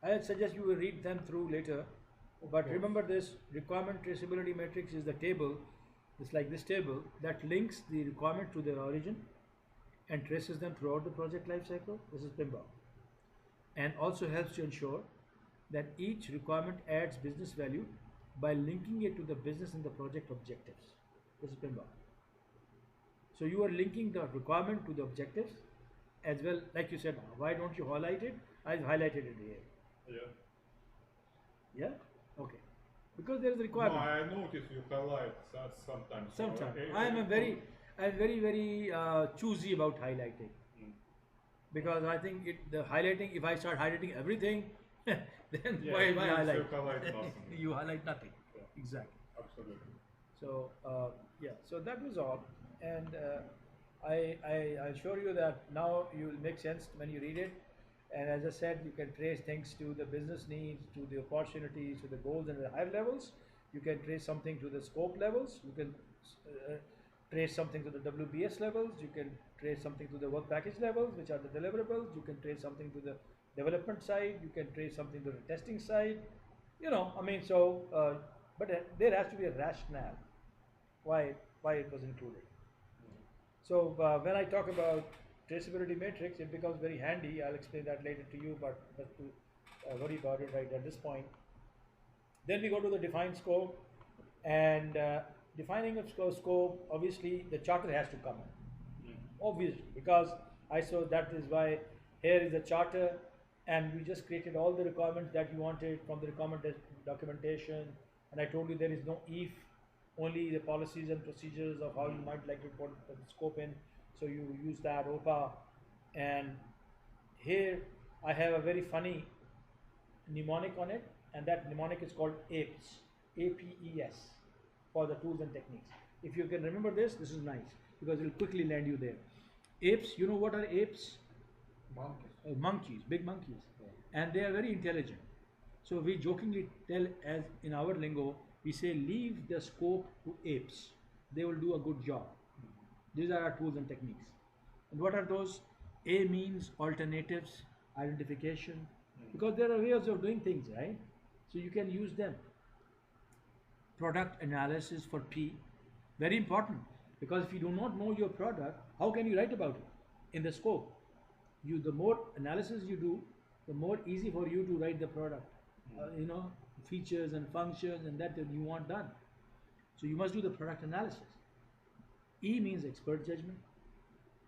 Speaker 1: I suggest you will read them through later. But remember this, requirement traceability matrix is the table, it's like this table that links the requirement to their origin and traces them throughout the project life cycle. This is PIMBOK. And also helps to ensure that each requirement adds business value by linking it to the business and the project objectives. This is PIMBOK. So you are linking the requirement to the objectives as well, like you said, why don't you highlight it? I've highlighted it here.
Speaker 2: Yeah.
Speaker 1: Yeah? Okay. Because there is a requirement.
Speaker 2: No, I notice you highlight that sometimes.
Speaker 1: Sometimes. I'm very choosy about highlighting. because I think the highlighting. If I start highlighting everything, then
Speaker 2: Yeah,
Speaker 1: why
Speaker 2: it means
Speaker 1: highlight?
Speaker 2: you highlight nothing.
Speaker 1: You highlight nothing.
Speaker 2: Yeah,
Speaker 1: Exactly.
Speaker 2: absolutely.
Speaker 1: So yeah, so that was all, and I assure you that now you will make sense when you read it. And as I said, you can trace things to the business needs, to the opportunities, to the goals and the higher levels. You can trace something to the scope levels. You can uh, trace something to the WBS levels. You can trace something to the work package levels, which are the deliverables. You can trace something to the development side. You can trace something to the testing side. I mean, so, but there has to be a rationale why it was included. So when I talk about traceability matrix, it becomes very handy. I'll explain that later to you, but just to worry about it right at this point. Then we go to the defined scope, and defining a scope. Obviously, the charter has to come in. Obviously, because I saw that is why here is the charter, and we just created all the requirements that you wanted from the requirement documentation. And I told you there is no if, only the policies and procedures of how you might like to put the scope in. So you use that OPA, and here I have a very funny mnemonic on it, and that mnemonic is called APES, APES, for the tools and techniques. If you can remember this, this is nice because it will quickly land you there. Apes, you know what are apes?
Speaker 2: Monkeys.
Speaker 1: Monkeys, big monkeys,
Speaker 2: Yeah.
Speaker 1: and they are very intelligent. So we jokingly tell, as in our lingo, we say leave the scope to apes. They will do a good job. These are our tools and techniques. And what are those? A means alternatives, identification, because there are ways of doing things, right? So you can use them. Product analysis for P, very important, because if you do not know your product, how can you write about it in the scope? The more analysis you do, the more easy for you to write the product. Features and functions and that you want done. So you must do the product analysis. E means expert judgment,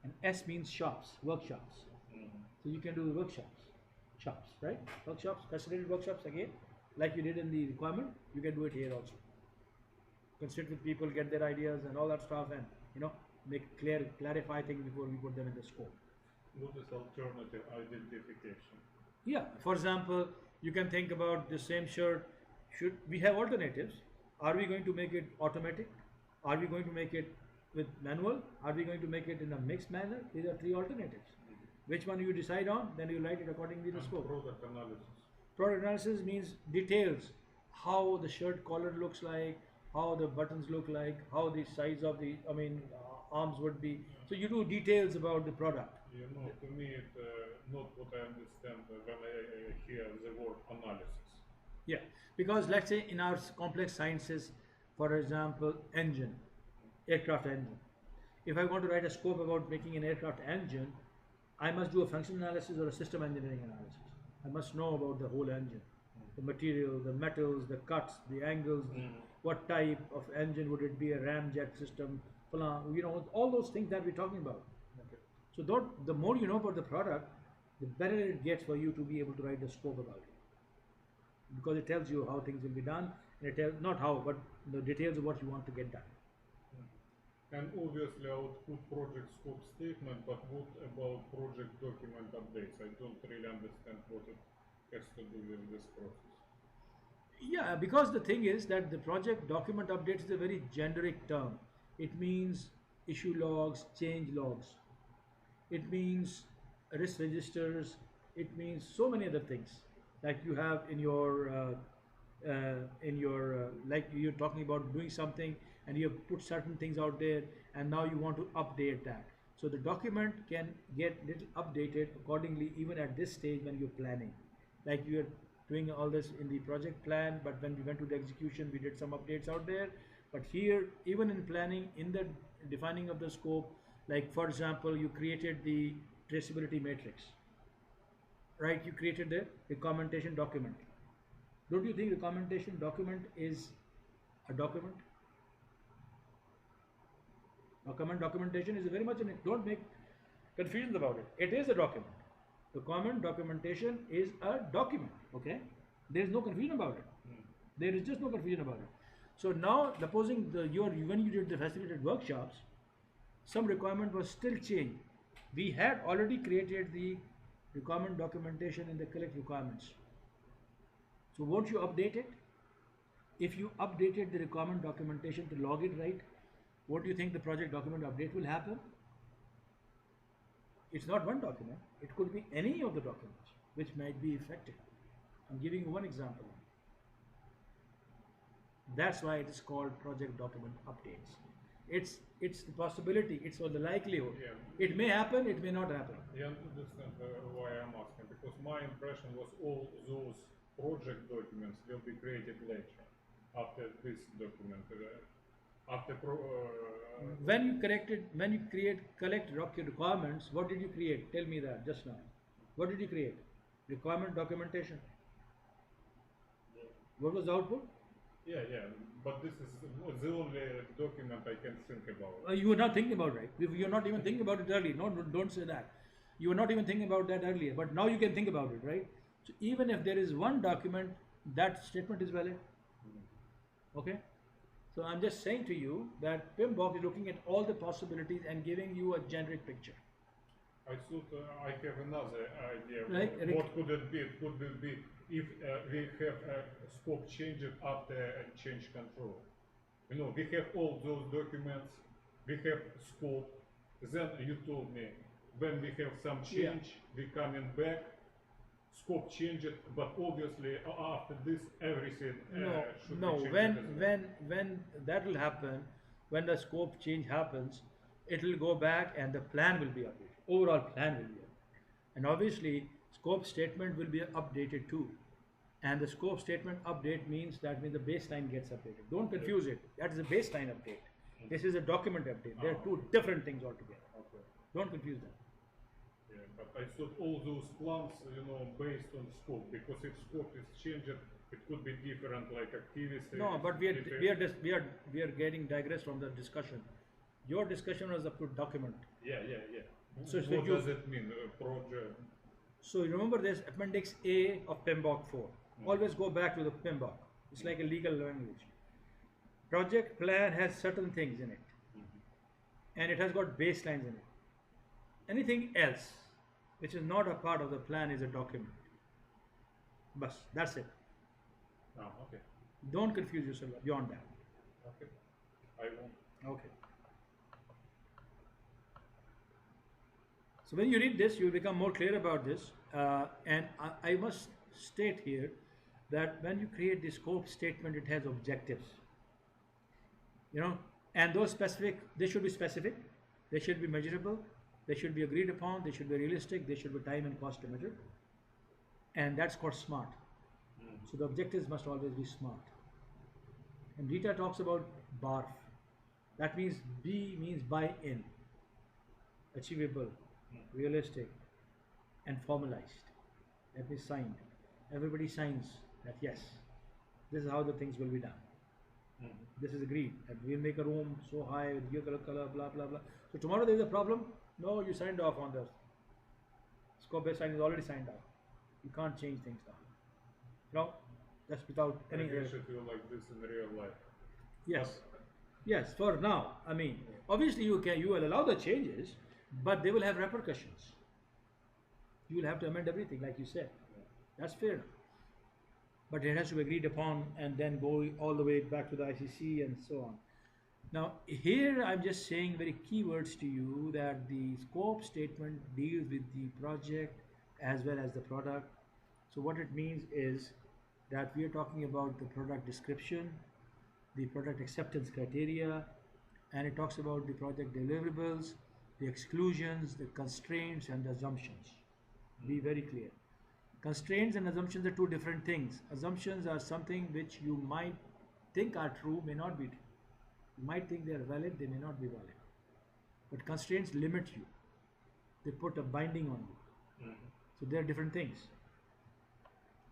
Speaker 1: and S means shops, workshops. So you can do the shops, right? Workshops, facilitated workshops again, like you did in the requirement, you can do it here also. You can sit with people, get their ideas and all that stuff, and make clarify things before we put them in the scope.
Speaker 2: What is alternative identification?
Speaker 1: Yeah, for example, you can think about the same shirt. Should we have alternatives? Are we going to make it automatic? Are we going to make it with manual? Are we going to make it in a mixed manner? These are three alternatives. Which one you decide on, then you write it accordingly to the
Speaker 2: And
Speaker 1: scope.
Speaker 2: product analysis.
Speaker 1: Product analysis means details, how the shirt collar looks like, how the buttons look like, how the size of the, arms would be. So you do details about the product.
Speaker 2: To me, it not what I understand when I hear the word analysis.
Speaker 1: Yeah, because let's say in our complex sciences, for example, engine, aircraft engine. If I want to write a scope about making an aircraft engine, I must do a function analysis or a system engineering analysis. I must know about the whole engine, the material, the metals, the cuts, the angles, what type of engine would it be, a ramjet system, all those things that we're talking about.
Speaker 2: Okay.
Speaker 1: So the more you know about the product, the better it gets for you to be able to write the scope about it. Because it tells you how things will be done, and it tells not how, but the details of what you want to get done.
Speaker 2: And obviously I would put project scope statement, but what about project document updates? I don't really understand what it has to do with this process.
Speaker 1: Yeah, because the thing is that the project document update is a very generic term. It means issue logs, change logs. It means risk registers. It means so many other things like you have like you're talking about doing something and you have put certain things out there and now you want to update that. So the document can get little updated accordingly even at this stage when you're planning. Like you're doing all this in the project plan, but when we went to the execution, we did some updates out there. But here, even in planning, in the defining of the scope, like for example, you created the traceability matrix, right? You created the documentation document. Don't you think the documentation document is a document? Documentation is very much in it. Don't make confusions about it. It is a document. The common documentation is a document. Okay, there is no confusion about it. There is just no confusion about it. So now, supposing when you did the facilitated workshops, some requirement was still changed. We had already created the requirement documentation in the collect requirements. So won't you update it? If you updated the requirement documentation to log it right, what do you think the project document update will happen? It's not one document. It could be any of the documents which might be affected. I'm giving you one example. That's why it is called project document updates. It's the possibility. It's all the likelihood.
Speaker 2: Yeah.
Speaker 1: It may happen. It may not happen.
Speaker 2: You understand why I'm asking? Because my impression was all those project documents will be created later, after this document, after
Speaker 1: When you collect requirements, what did you create? Tell me that just now. What did you create? Requirement documentation. What was the output?
Speaker 2: yeah, but this is the only document I can think about.
Speaker 1: You were not thinking about it, right? You were not even thinking about it earlier. No, don't say that. You were not even thinking about that earlier, but now you can think about it, right? So even if there is one document, that statement is valid. Okay? So I'm just saying to you that PIMBOK is looking at all the possibilities and giving you a generic picture.
Speaker 2: I thought I have another idea.
Speaker 1: Right.
Speaker 2: What could it be? It could be if we have scope changed after a change control. You know, we have all those documents, we have scope. Then you told me when we have some change, we coming back. Scope changed, but obviously after this everything should
Speaker 1: No.
Speaker 2: be changed. as well.
Speaker 1: When that will happen, when the scope change happens, it will go back and the plan will be updated. Overall plan will be updated. And obviously, scope statement will be updated too. And the scope statement update means that means the baseline gets updated. Don't confuse it. That is a baseline update. This is a document update. They are two different things altogether.
Speaker 2: Okay.
Speaker 1: Don't confuse them.
Speaker 2: Yeah, but I thought all those plans, you know, based on scope, because if scope is changed, it could be different, like activities.
Speaker 1: No, but we are getting digressed from the discussion. Your discussion was up to document.
Speaker 2: Yeah.
Speaker 1: So
Speaker 2: What
Speaker 1: you-
Speaker 2: does it mean, project?
Speaker 1: So you remember this Appendix A of PIMBOK 4. Always go back to the PIMBOK. It's like a legal language. Project plan has certain things in it, and it has got baselines in it. Anything else which is not a part of the plan is a document. Bas, that's it.
Speaker 2: Oh, okay.
Speaker 1: Don't confuse yourself beyond that.
Speaker 2: Okay. I won't.
Speaker 1: Okay. So when you read this, you will become more clear about this. And I must state here that when you create the scope statement, it has objectives. You know, and those specific, they should be specific, they should be measurable, they should be agreed upon, they should be realistic, they should be time and cost measured. And that's called SMART. So the objectives must always be SMART. And Rita talks about BARF. That means B means buy in, achievable, realistic, and formalized. That means signed. Everybody signs that yes, this is how the things will be done. This is agreed that we'll make a room so high with your color, blah blah blah. So tomorrow there is a problem. No, you signed off on the scope baseline is already signed off. You can't change things now. No, that's without any.
Speaker 2: Maybe I should feel like this in real life.
Speaker 1: Yes, yes. For now, I mean, obviously you will allow the changes, but they will have repercussions. You will have to amend everything, like you said. That's fair enough. But it has to be agreed upon and then go all the way back to the ICC and so on. Now, here I'm just saying very key words to you that the scope statement deals with the project as well as the product. So what it means is that we are talking about the product description, the product acceptance criteria, and it talks about the project deliverables, the exclusions, the constraints, and the assumptions. Be very clear. Constraints and assumptions are two different things. Assumptions are something which you might think are true, may not be true. You might think they are valid, they may not be valid. But constraints limit you. They put a binding on you. So they are different things.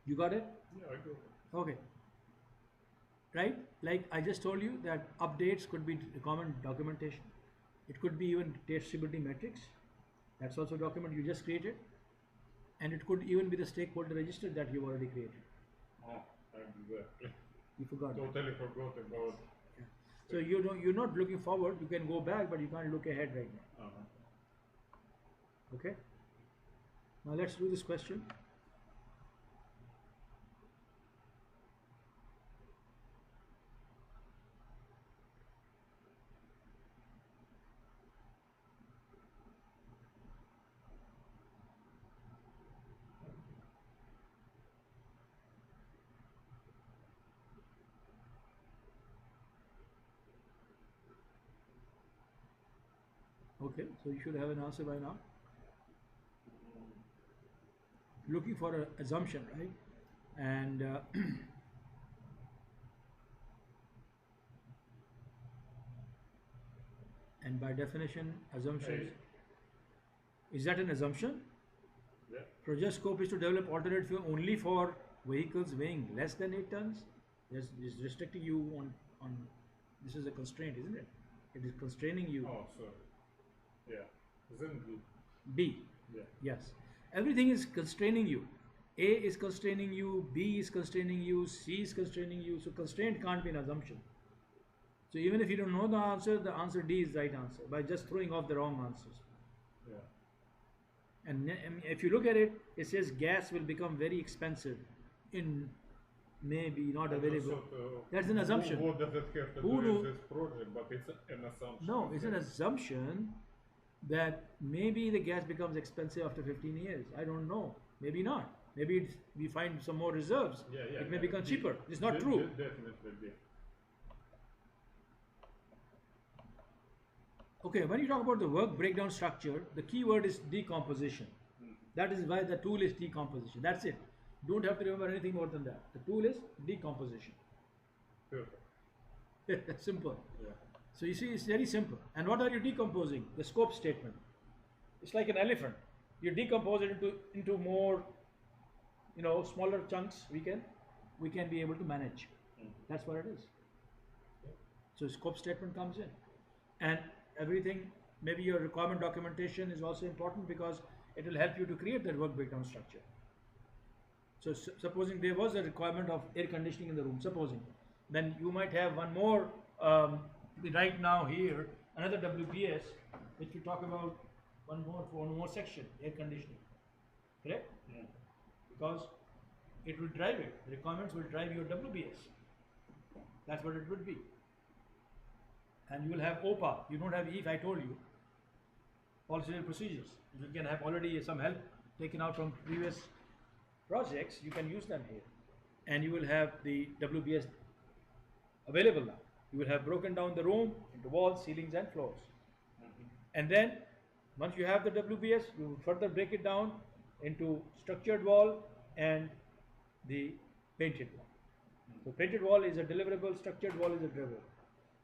Speaker 1: You got it?
Speaker 2: Yeah, I got it.
Speaker 1: Okay. Right? Like I just told you that updates could be common documentation. It could be even traceability metrics. That's also a document you just created. And it could even be the stakeholder register that you've already created.
Speaker 2: Oh, exactly.
Speaker 1: You forgot.
Speaker 2: Totally forgot about.
Speaker 1: Yeah. So you're not looking forward. You can go back, but you can't look ahead right now. Okay. Now let's do this question. Okay, so you should have an answer by now. Looking for an assumption, right? And and by definition, assumptions.
Speaker 2: A.
Speaker 1: Is that an assumption?
Speaker 2: Yeah.
Speaker 1: Project scope is to develop alternate fuel only for vehicles weighing less than 8 tons. Yes, is restricting you on. This is a constraint, isn't it? It is constraining you.
Speaker 2: Oh, sorry. Yeah. Then B.
Speaker 1: B.
Speaker 2: Yeah.
Speaker 1: Yes. Everything is constraining you. A is constraining you, B is constraining you, C is constraining you. So constraint can't be an assumption. So even if you don't know the answer D is the right answer by just throwing off the wrong answers.
Speaker 2: Yeah.
Speaker 1: And if you look at it, it says gas will become very expensive in maybe not
Speaker 2: I just
Speaker 1: available.
Speaker 2: thought,
Speaker 1: That's an assumption.
Speaker 2: What does it have to
Speaker 1: Who
Speaker 2: do
Speaker 1: knew-
Speaker 2: with this project? But it's an assumption.
Speaker 1: No, it's an assumption that maybe the gas becomes expensive after 15 years. I don't know. Maybe not. Maybe we find some more reserves.
Speaker 2: Yeah, yeah.
Speaker 1: It may
Speaker 2: yeah.
Speaker 1: become cheaper. It's not
Speaker 2: De-
Speaker 1: true.
Speaker 2: Definitely B.
Speaker 1: Okay, when you talk about the work breakdown structure, the key word is decomposition. That is why the tool is decomposition. That's it. Don't have to remember anything more than that. The tool is decomposition.
Speaker 2: Perfect.
Speaker 1: Simple.
Speaker 2: Yeah.
Speaker 1: So you see, it's very simple. And what are you decomposing? The scope statement. It's like an elephant. You decompose it into more, smaller chunks. We can be able to manage. That's what it is. So scope statement comes in, and everything. Maybe your requirement documentation is also important because it will help you to create that work breakdown structure. So supposing there was a requirement of air conditioning in the room, supposing, then you might have one more, right now here, another WBS, which we talk about one more section, air conditioning, correct?
Speaker 2: Mm.
Speaker 1: Because it will drive it. The requirements will drive your WBS. That's what it would be. And you will have OPA. You don't have EF, I told you. Policy and procedures. You can have already some help taken out from previous projects. You can use them here. And you will have the WBS available now. You will have broken down the room into walls, ceilings, and floors. And then, once you have the WBS, you will further break it down into structured wall and the painted wall. So painted wall is a deliverable, structured wall is a deliverable.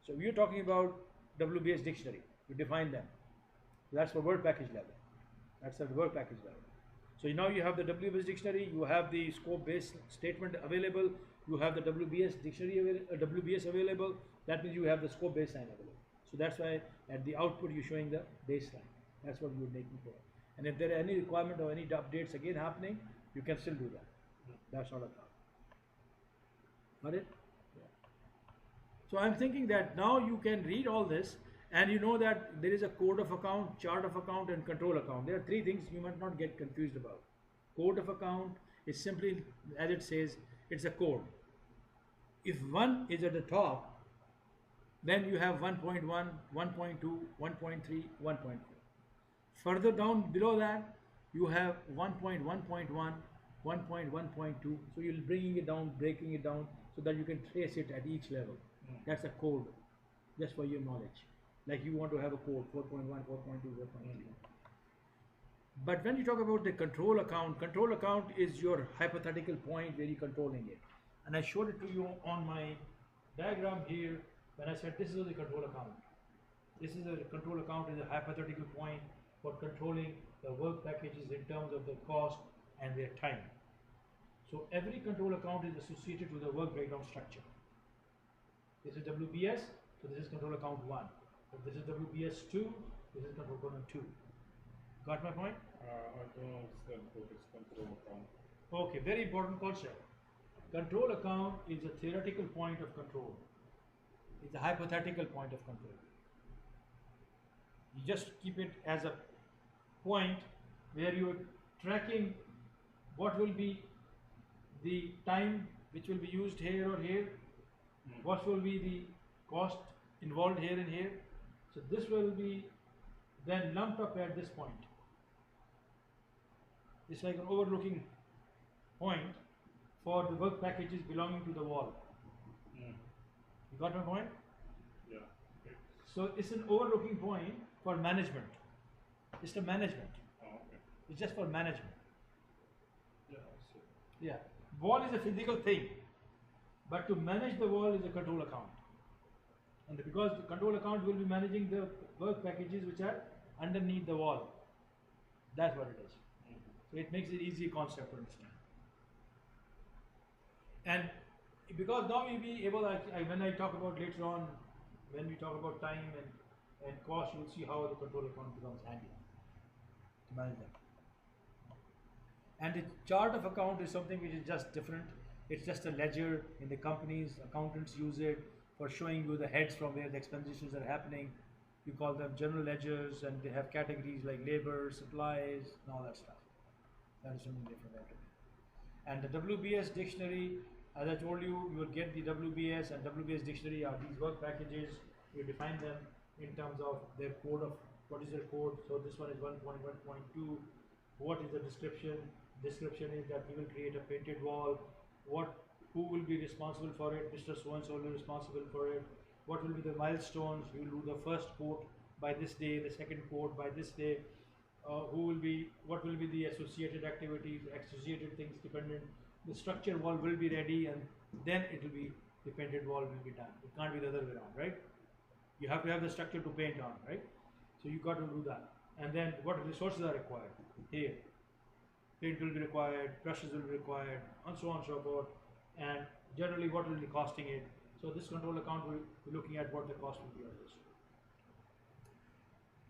Speaker 1: So we are talking about WBS dictionary. You define them. That's for work package level. That's at work package level. So now you have the WBS dictionary, you have the scope based statement available, you have the WBS dictionary WBS available. That means you have the scope baseline available. So that's why at the output you're showing the baseline. That's what you're making for. And if there are any requirement or any updates again happening, you can still do that. That's not a problem. Got it? So I'm thinking that now you can read all this and you know that there is a code of account, chart of account, and control account. There are three things you might not get confused about. Code of account is simply, as it says, it's a code. If 1 is at the top, then you have 1.1, 1.2, 1.3, 1.4. Further down below that, you have 1.1.1, 1.1.2. So you're bringing it down, breaking it down, so that you can trace it at each level. That's a code, just for your knowledge. Like you want to have a code 4.1, 4.2, 4.3. But when you talk about the control account is your hypothetical point where you're controlling it. And I showed it to you on my diagram here when I said this is the control account. This is a control account is a hypothetical point for controlling the work packages in terms of the cost and their time. So every control account is associated with the work breakdown structure. This is WBS, so this is control account 1. If this is WBS 2, this is control account 2. Got my point?
Speaker 2: I don't understand what is control account.
Speaker 1: Okay, very important concept. Control account is a theoretical point of control. It's a hypothetical point of control. You just keep it as a point where you are tracking what will be the time which will be used here or here, what will be the cost involved here and here. So this will be then lumped up at this point. It's like an overlooking point for the work packages belonging to the wall. You got my point?
Speaker 2: Yeah. Okay.
Speaker 1: So it's an overlooking point for management. It's the management.
Speaker 2: Oh, okay.
Speaker 1: It's just for management.
Speaker 2: Yeah, I see.
Speaker 1: Yeah. Wall is a physical thing, but to manage the wall is a control account. And because the control account will be managing the work packages which are underneath the wall. That's what it is. So it makes it easy concept to understand. And because now we'll be able, when I talk about later on, when we talk about time and cost, you'll see how the control account becomes handy to manage them. And the chart of account is something which is just different. It's just a ledger in the companies. Accountants use it for showing you the heads from where the expenditures are happening. You call them general ledgers, and they have categories like labor, supplies, and all that stuff. That is something different altogether. And the WBS dictionary, as I told you, you will get the WBS, and WBS dictionary are these work packages. You define them in terms of their code of what is their code. So this one is 1.1.2. What is the description? Description is that we will create a painted wall. Who will be responsible for it? Mr. So and so will be responsible for it. What will be the milestones? We will do the first coat by this day, the second coat by this day. What will be the associated activities, associated things dependent. The structure wall will be ready, and then it will be the painted wall will be done. It can't be the other way around, right? You have to have the structure to paint on, right? So you got to do that. And then what resources are required? Here, paint will be required, brushes will be required, and so on and so forth. And generally, what will be costing it? So this control account will be looking at what the cost will be of this.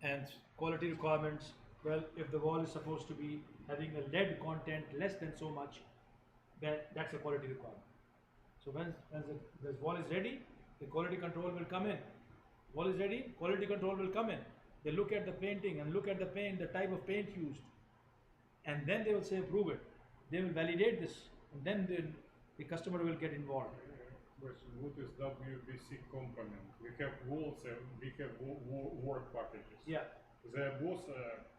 Speaker 1: And quality requirements. Well, if the wall is supposed to be having a lead content less than so much, then that's a quality requirement. So when the wall is ready, the quality control will come in. Wall is ready, quality control will come in. They look at the painting and look at the paint, the type of paint used, and then they will say approve it. They will validate this, and then the customer will get involved.
Speaker 2: What is WBC component? We have walls and we have work packages.
Speaker 1: Yeah.
Speaker 2: They are both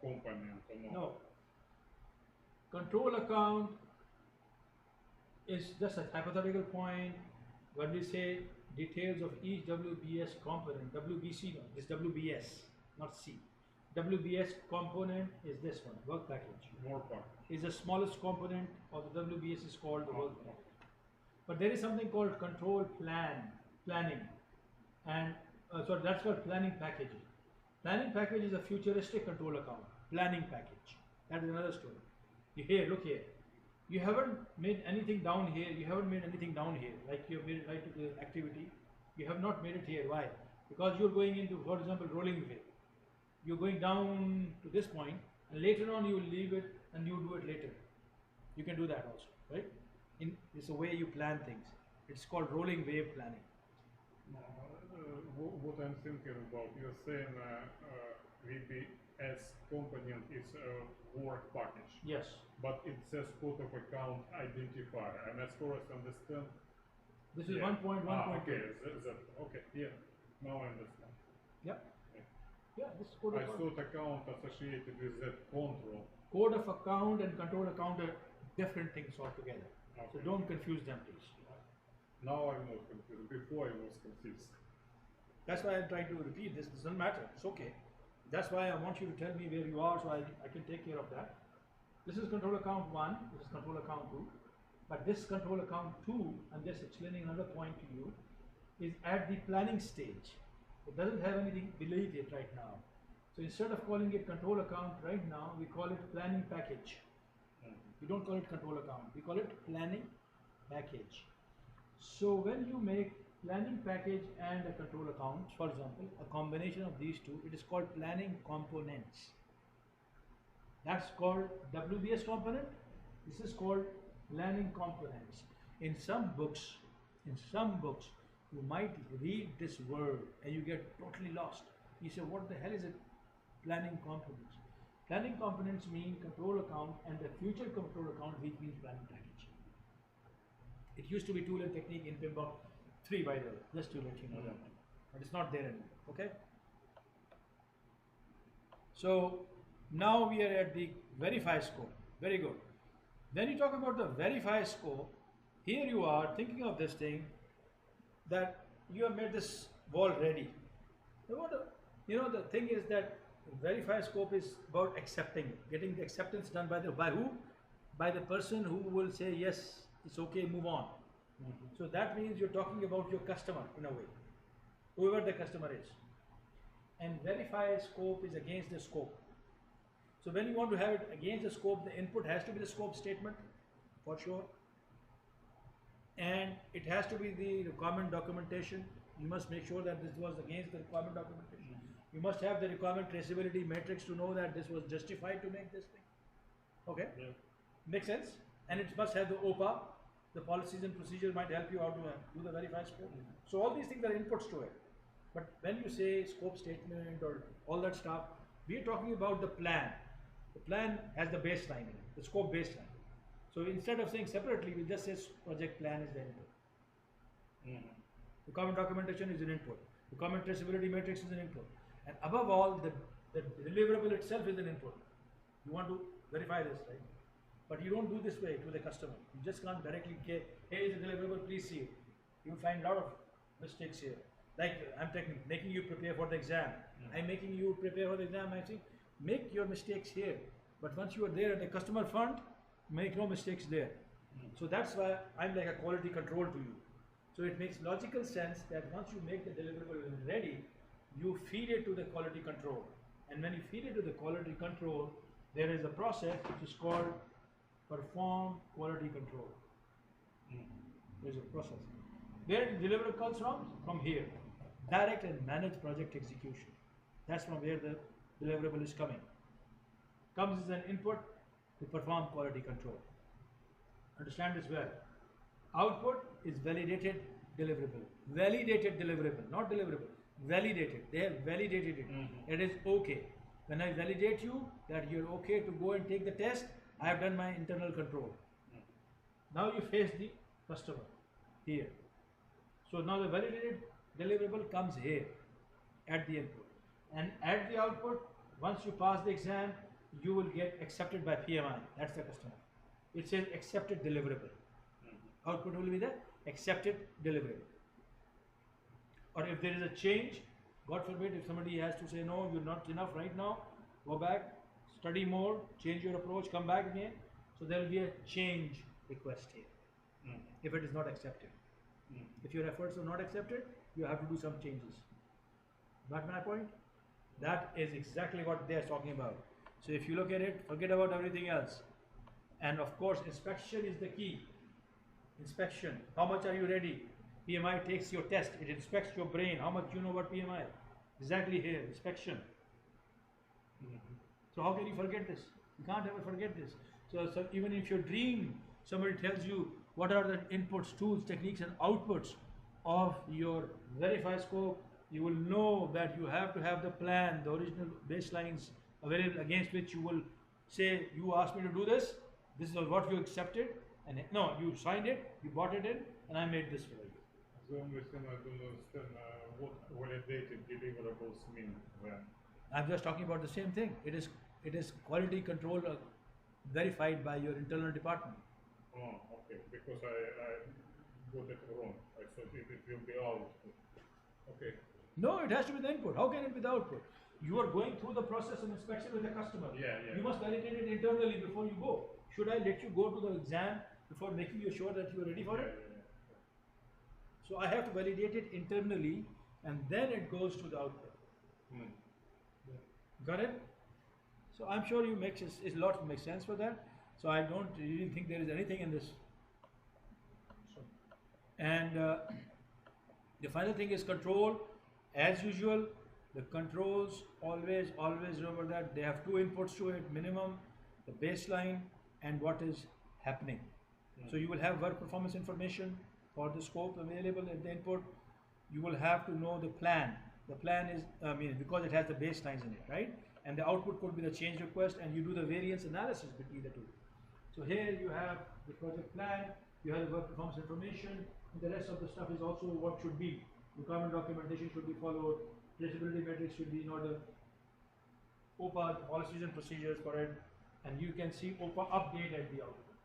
Speaker 2: component or not?
Speaker 1: No. Control account is just a hypothetical point. When we say details of each WBS component, WBC, no, this WBS, not C. WBS component is this one, work package.
Speaker 2: Work package.
Speaker 1: Is the smallest component of the WBS is called the work package. But there is something called control planning, and so that's called planning package. Planning package is a futuristic control account. Planning package. That is another story. Look here. You haven't made anything down here. You haven't made anything down here. Like you have made it right to the activity. You have not made it here. Why? Because you're going into, for example, rolling way. You're going down to this point, and later on you will leave it and you do it later. You can do that also, right? It's a way you plan things. It's called rolling wave planning.
Speaker 2: What I'm thinking about, you're saying VBS component is a work package.
Speaker 1: Yes.
Speaker 2: But it says code of account identifier, and as far as I understand,
Speaker 1: This is
Speaker 2: yeah.
Speaker 1: 1.1.2.
Speaker 2: Okay, okay, yeah, now I understand.
Speaker 1: Yep.
Speaker 2: Yeah.
Speaker 1: Yeah, this is code
Speaker 2: I
Speaker 1: of
Speaker 2: thought account associated with that control.
Speaker 1: Code of account and control account are different things altogether.
Speaker 2: Okay.
Speaker 1: So don't confuse them, please.
Speaker 2: Now I'm not confused. Before I was confused.
Speaker 1: That's why I'm trying to repeat this. It doesn't matter. It's okay. That's why I want you to tell me where you are so I can take care of that. This is control account 1. This is control account 2. But this control account 2, I'm just explaining another point to you, is at the planning stage. It doesn't have anything beneath it right now. So instead of calling it control account right now, we call it planning package. We don't call it control account. We call it planning package. So when you make planning package and a control account, for example, a combination of these two, it is called planning components. That's called WBS component. This is called planning components. In some books, you might read this word and you get totally lost. You say, what the hell is it? Planning components. Planning components mean control account and the future control account, which means planning package. It used to be tool and technique in PMBOK 3, by the way, just to let you know that. But it's not there anymore, okay? So now we are at the verify scope. Very good. When you talk about the verify scope, here you are thinking of this thing that you have made this wall ready. The thing is that verify scope is about accepting, getting the acceptance done by who? By the person who will say yes, it's okay, move on. So that means you're talking about your customer in a way, whoever the customer is. And verify scope is against the scope. So when you want to have it against the scope, the input has to be the scope statement, for sure. And it has to be the requirement documentation. You must make sure that this was against the requirement documentation. You must have the requirement traceability matrix to know that this was justified to make this thing. Okay?
Speaker 2: Yeah.
Speaker 1: Makes sense? And it must have the OPA. The policies and procedures might help you out to do the verify scope. So all these things are inputs to it. But when you say scope statement or all that stuff, we are talking about the plan. The plan has the baseline in it, the scope baseline. So instead of saying separately, we just say project plan is the input. Requirement documentation is an input. Requirement traceability matrix is an input. And above all, the deliverable itself is an input. You want to verify this, right? But you don't do this way to the customer. You just can't directly say, hey, is a deliverable, please see it. You will find a lot of mistakes here. Like I'm making you prepare for the exam. I'm making you prepare for the exam. I'm saying, make your mistakes here. But once you are there at the customer front, make no mistakes there. So that's why I'm like a quality control to you. So it makes logical sense that once you make the deliverable ready, you feed it to the quality control. And when you feed it to the quality control, there is a process which is called perform quality control. There's a process. Where the deliverable comes from? From here. Direct and manage project execution. That's from where the deliverable is coming. Comes as an input to perform quality control. Understand this well. Output is validated deliverable. Validated deliverable, not deliverable. Validated. They have validated it. It is okay. When I validate you that you're okay to go and take the test, I have done my internal control. Now you face the customer here. So now the validated deliverable comes here at the input. And at the output, once you pass the exam, you will get accepted by PMI. That's the customer. It says accepted deliverable. Output will be the accepted deliverable. Or if there is a change, God forbid, if somebody has to say, no, you're not enough right now, go back, study more, change your approach, come back again. So there will be a change request here if it is not accepted. If your efforts are not accepted, you have to do some changes. Got my point? That is exactly what they are talking about. So if you look at it, forget about everything else. And of course, inspection is the key. Inspection. How much are you ready? PMI takes your test. It inspects your brain. How much you know about PMI? Exactly here, inspection. So how can you forget this? You can't ever forget this. So even if your dream, somebody tells you what are the inputs, tools, techniques and outputs of your verify scope, you will know that you have to have the plan, the original baselines available against which you will say, you asked me to do this, this is what you accepted, and no, you signed it, you bought it in, and I made this for you.
Speaker 2: The only thing I don't understand what validated deliverables mean then.
Speaker 1: I'm just talking about the same thing. It is quality control verified by your internal department.
Speaker 2: Oh, okay, because I got it wrong. I thought it will be output. Okay.
Speaker 1: No, it has to be the input. How can it be the output? You are going through the process of inspection with the customer.
Speaker 2: Yeah.
Speaker 1: You must validate it internally before you go. Should I let you go to the exam before making you sure that you are ready for it? So I have to validate it internally and then it goes to the output. Got it? So I'm sure you makes a lot makes sense for that. So I don't really think there is anything in this. And the final thing is control. As usual, the controls always remember that they have two inputs to it, minimum, the baseline, and what is happening. So you will have work performance information for the scope available at the input. You will have to know the plan. The plan is, because it has the baselines in it, right? and the output could be the change request, and you do the variance analysis between the two. So here you have the project plan, you have the work performance information, and the rest of the stuff is also what should be. Requirement documentation should be followed, traceability metrics should be in order, OPA, the policies and procedures for it, and you can see OPA update at the output.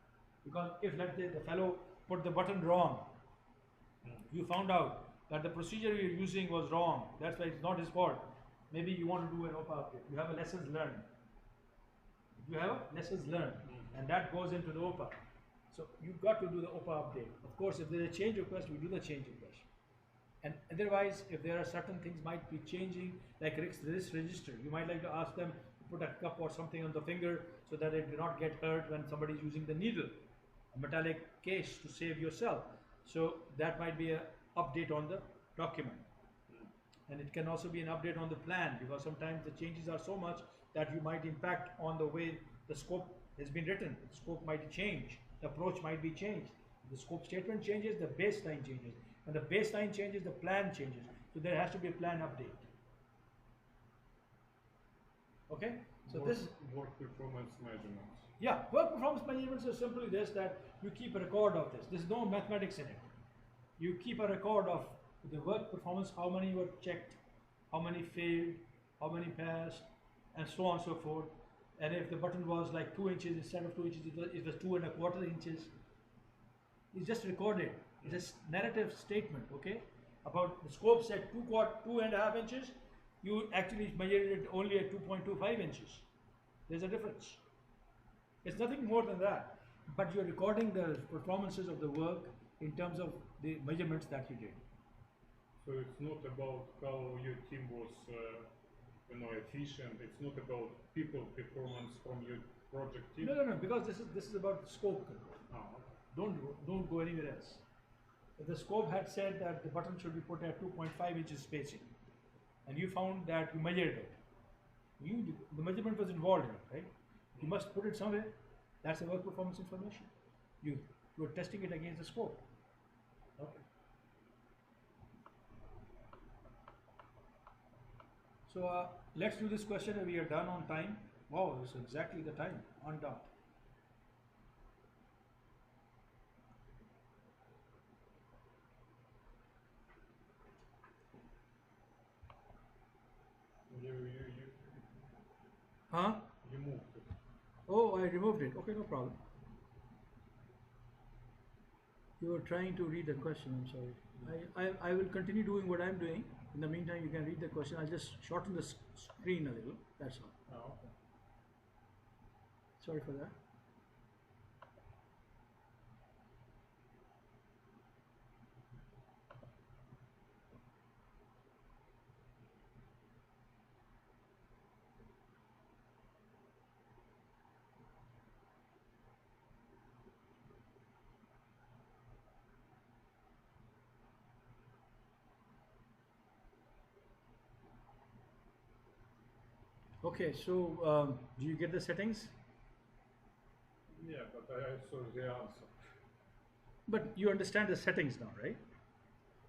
Speaker 1: Because if, let's say, the fellow put the button wrong, you found out that the procedure you're using was wrong, that's why it's not his fault. Maybe you want to do an OPA update. You have a lessons learned. You have lessons learned, and that goes into the OPA. So you've got to do the OPA update. Of course, if there's a change request, we do the change request. And otherwise, if there are certain things might be changing, like this register, you might like to ask them to put a cup or something on the finger so that it do not get hurt when somebody is using the needle, a metallic case to save yourself. So that might be an update on the document. And it can also be an update on the plan, because sometimes the changes are so much that you might impact on the way the scope has been written. The scope might change, the approach might be changed. The scope statement changes, the baseline changes. When the baseline changes, the plan changes. So there has to be a plan update. Okay? So this
Speaker 2: work performance measurements.
Speaker 1: Yeah, work performance measurements is simply this, that you keep a record of this. There's no mathematics in it. You keep a record of the work performance, how many were checked, how many failed, how many passed, and so on and so forth. And if the button was like 2 inches instead of 2 inches, it was 2¼ inches. It's just recorded. It's a narrative statement, okay? About the scope said 2½ inches, you actually measured it only at 2.25 inches. There's a difference. It's nothing more than that. But you're recording the performances of the work in terms of the measurements that you did.
Speaker 2: So it's not about how your team was, efficient. It's not about people performance from your project team.
Speaker 1: No, because this is about scope control.
Speaker 2: Oh, okay.
Speaker 1: Don't go anywhere else. If the scope had said that the button should be put at 2.5 inches spacing, and you found that you measured it, the measurement was involved in it, right? You must put it somewhere. That's the work performance information. You're testing it against the scope. Okay. So let's do this question, and we are done on time. Wow, this is exactly the time, on dot. Huh?
Speaker 2: You moved it.
Speaker 1: Oh, I removed it. Okay, no problem. You were trying to read the question, I'm sorry. I will continue doing what I'm doing. In the meantime, you can read the question. I'll just shorten the screen a little. That's all.
Speaker 2: Oh, okay.
Speaker 1: Sorry for that. Okay, so do you get the settings?
Speaker 2: Yeah, but I saw the answer.
Speaker 1: But you understand the settings now, right?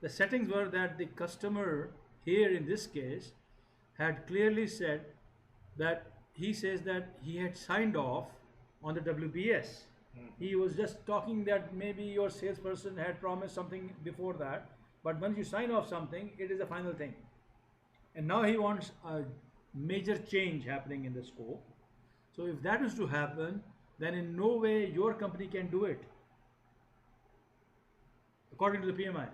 Speaker 1: The settings were that the customer here in this case had clearly said that he says that he had signed off on the WBS. He was just talking that maybe your salesperson had promised something before that, but once you sign off something, it is the final thing. And now he wants a major change happening in the scope. So if that is to happen, then in no way your company can do it according to the PMI.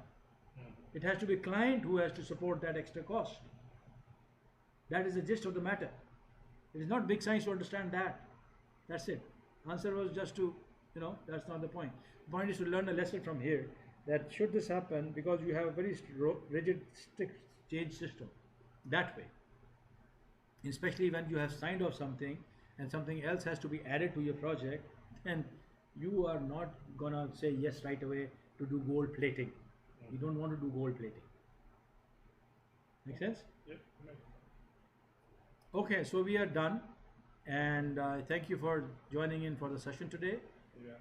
Speaker 1: It has to be client who has to support that extra cost. That is the gist of the matter. It is not big science to understand that. That's it. Answer was just to, that's not the point. The point is to learn a lesson from here, that should this happen, because you have a very rigid, strict change system, that way. Especially when you have signed off something and something else has to be added to your project, then you are not gonna say yes right away to do gold plating. You don't want to do gold plating. Make sense?
Speaker 2: Yep, makes sense.
Speaker 1: Okay, so we are done, and thank you for joining in for the session today.
Speaker 2: Yeah.